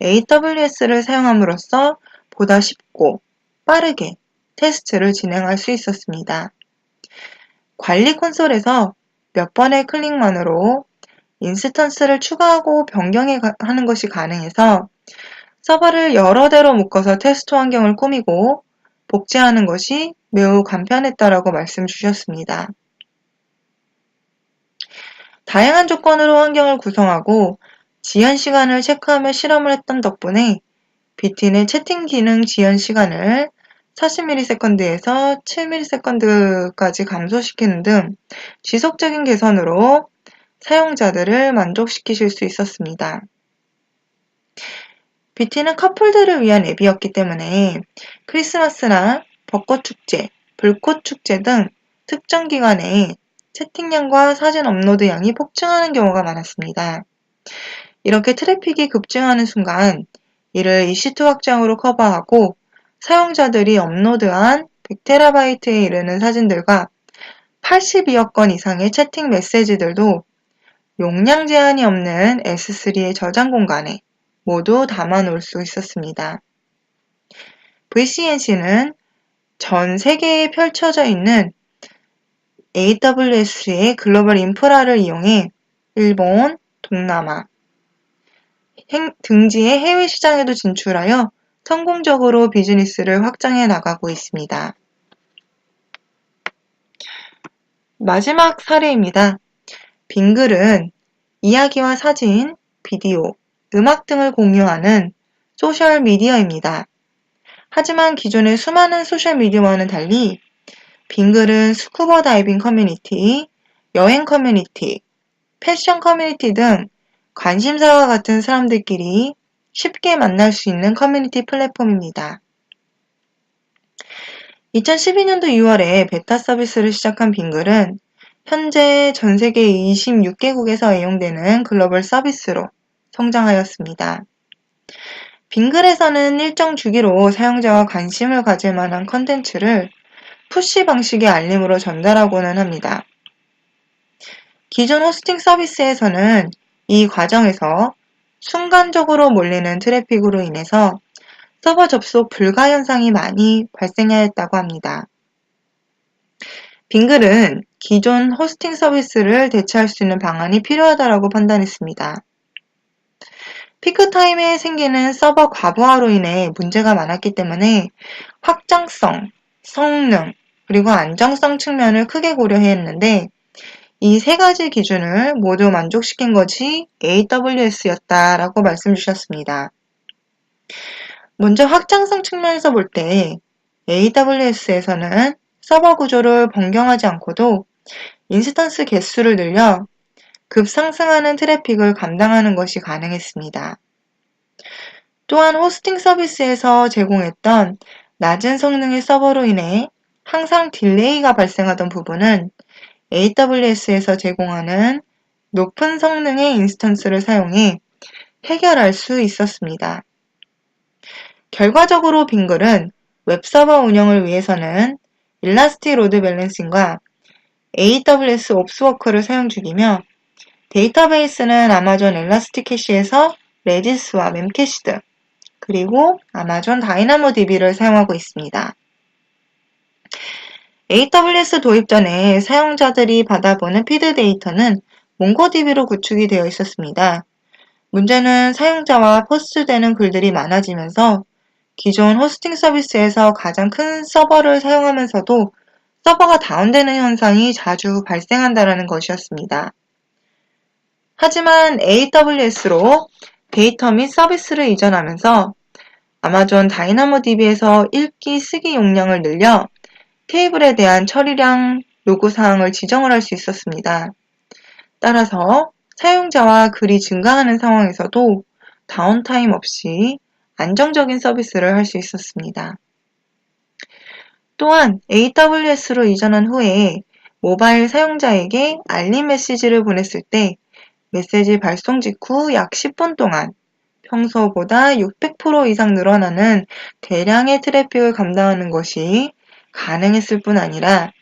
AWS를 사용함으로써 보다 쉽고 빠르게 테스트를 진행할 수 있었습니다. 관리 콘솔에서 몇 번의 클릭만으로 인스턴스를 추가하고 변경하는 것이 가능해서 서버를 여러 대로 묶어서 테스트 환경을 꾸미고 복제하는 것이 매우 간편했다라고 말씀 주셨습니다. 다양한 조건으로 환경을 구성하고 지연 시간을 체크하며 실험을 했던 덕분에 BTN의 채팅 기능 지연 시간을 40ms에서 7ms까지 감소시키는 등 지속적인 개선으로 사용자들을 만족시키실 수 있었습니다. BT는 커플들을 위한 앱이었기 때문에 크리스마스나 벚꽃축제, 불꽃축제 등 특정 기간에 채팅량과 사진 업로드량이 폭증하는 경우가 많았습니다. 이렇게 트래픽이 급증하는 순간 이를 EC2 확장으로 커버하고 사용자들이 업로드한 100TB에 이르는 사진들과 82억 건 이상의 채팅 메시지들도 용량 제한이 없는 S3의 저장 공간에 모두 담아놓을 수 있었습니다. VCNC는 전 세계에 펼쳐져 있는 AWS의 글로벌 인프라를 이용해 일본, 동남아 등지의 해외 시장에도 진출하여 성공적으로 비즈니스를 확장해 나가고 있습니다. 마지막 사례입니다. 빙글은 이야기와 사진, 비디오, 음악 등을 공유하는 소셜미디어입니다. 하지만 기존의 수많은 소셜미디어와는 달리 빙글은 스쿠버 다이빙 커뮤니티, 여행 커뮤니티, 패션 커뮤니티 등 관심사와 같은 사람들끼리 쉽게 만날 수 있는 커뮤니티 플랫폼입니다. 2012년도 6월에 베타 서비스를 시작한 빙글은 현재 전 세계 26개국에서 애용되는 글로벌 서비스로 성장하였습니다. 빙글에서는 일정 주기로 사용자가 관심을 가질 만한 컨텐츠를 푸시 방식의 알림으로 전달하고는 합니다. 기존 호스팅 서비스에서는 이 과정에서 순간적으로 몰리는 트래픽으로 인해서 서버 접속 불가 현상이 많이 발생하였다고 합니다. 빙글은 기존 호스팅 서비스를 대체할 수 있는 방안이 필요하다고 판단했습니다. 피크타임에 생기는 서버 과부하로 인해 문제가 많았기 때문에 확장성, 성능, 그리고 안정성 측면을 크게 고려해야 했는데 이 세 가지 기준을 모두 만족시킨 것이 AWS였다라고 말씀 주셨습니다. 먼저 확장성 측면에서 볼 때 AWS에서는 서버 구조를 변경하지 않고도 인스턴스 개수를 늘려 급상승하는 트래픽을 감당하는 것이 가능했습니다. 또한 호스팅 서비스에서 제공했던 낮은 성능의 서버로 인해 항상 딜레이가 발생하던 부분은 AWS에서 제공하는 높은 성능의 인스턴스를 사용해 해결할 수 있었습니다. 결과적으로 빙글은 웹서버 운영을 위해서는 일라스틱 로드 밸런싱과 AWS 옵스워크를 사용 중이며 데이터베이스는 아마존 엘라스틱 캐시에서 레디스와 멤캐시 등 그리고 아마존 다이나모DB를 사용하고 있습니다. AWS 도입 전에 사용자들이 받아보는 피드 데이터는 몽고DB로 구축이 되어 있었습니다. 문제는 사용자와 포스트되는 글들이 많아지면서 기존 호스팅 서비스에서 가장 큰 서버를 사용하면서도 서버가 다운되는 현상이 자주 발생한다는 것이었습니다. 하지만 AWS로 데이터 및 서비스를 이전하면서 아마존 다이나모DB에서 읽기, 쓰기 용량을 늘려 테이블에 대한 처리량 요구사항을 지정을 할 수 있었습니다. 따라서 사용자와 글이 증가하는 상황에서도 다운타임 없이 안정적인 서비스를 할 수 있었습니다. 또한 AWS로 이전한 후에 모바일 사용자에게 알림 메시지를 보냈을 때 메시지 발송 직후 약 10분 동안 평소보다 600% 이상 늘어나는 대량의 트래픽을 감당하는 것이 가능했을 뿐 아니라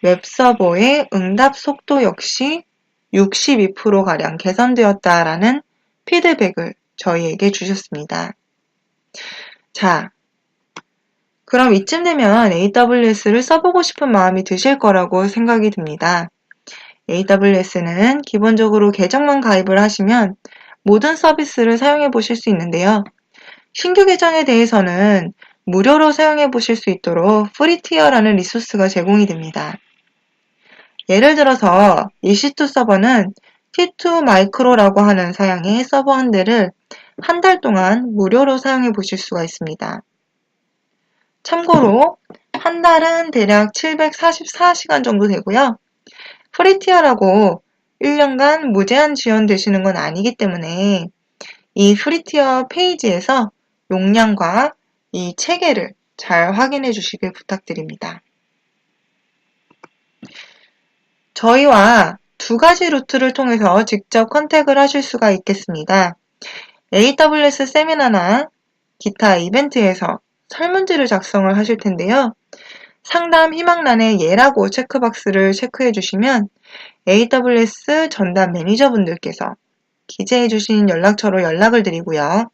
웹서버의 응답 속도 역시 62%가량 개선되었다라는 피드백을 저희에게 주셨습니다. 자, 그럼 이쯤 되면 AWS를 써보고 싶은 마음이 드실 거라고 생각이 듭니다. AWS는 기본적으로 계정만 가입을 하시면 모든 서비스를 사용해 보실 수 있는데요. 신규 계정에 대해서는 무료로 사용해 보실 수 있도록 프리티어라는 리소스가 제공이 됩니다. 예를 들어서 EC2 서버는 T2 마이크로라고 하는 사양의 서버 한 대를 한 달 동안 무료로 사용해 보실 수가 있습니다. 참고로 한 달은 대략 744시간 정도 되고요. 프리티어라고 1년간 무제한 지원되시는 건 아니기 때문에 이 프리티어 페이지에서 용량과 이 체계를 잘 확인해 주시길 부탁드립니다. 저희와 두 가지 루트를 통해서 직접 컨택을 하실 수가 있겠습니다. AWS 세미나나 기타 이벤트에서 설문지를 작성을 하실 텐데요. 상담 희망란에 예라고 체크박스를 체크해 주시면 AWS 전담 매니저분들께서 기재해 주신 연락처로 연락을 드리고요.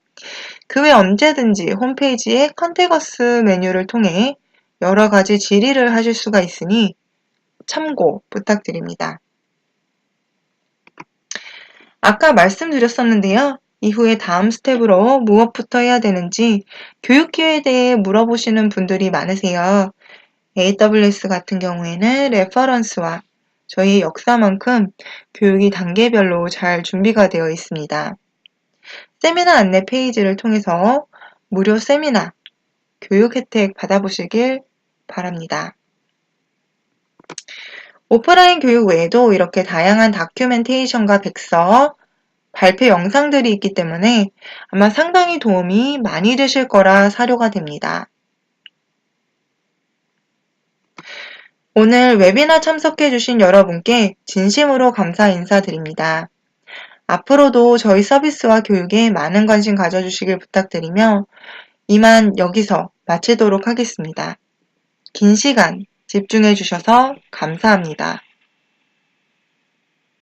그 외 언제든지 홈페이지의 컨택어스 메뉴를 통해 여러 가지 질의를 하실 수가 있으니 참고 부탁드립니다. 아까 말씀드렸었는데요. 이후에 다음 스텝으로 무엇부터 해야 되는지 교육 기회에 대해 물어보시는 분들이 많으세요. AWS 같은 경우에는 레퍼런스와 저희 역사만큼 교육이 단계별로 잘 준비가 되어 있습니다. 세미나 안내 페이지를 통해서 무료 세미나, 교육 혜택 받아보시길 바랍니다. 오프라인 교육 외에도 이렇게 다양한 다큐멘테이션과 백서, 발표 영상들이 있기 때문에 아마 상당히 도움이 많이 되실 거라 사료가 됩니다. 오늘 웨비나 참석해주신 여러분께 진심으로 감사 인사드립니다. 앞으로도 저희 서비스와 교육에 많은 관심 가져주시길 부탁드리며 이만 여기서 마치도록 하겠습니다. 긴 시간 집중해 주셔서 감사합니다.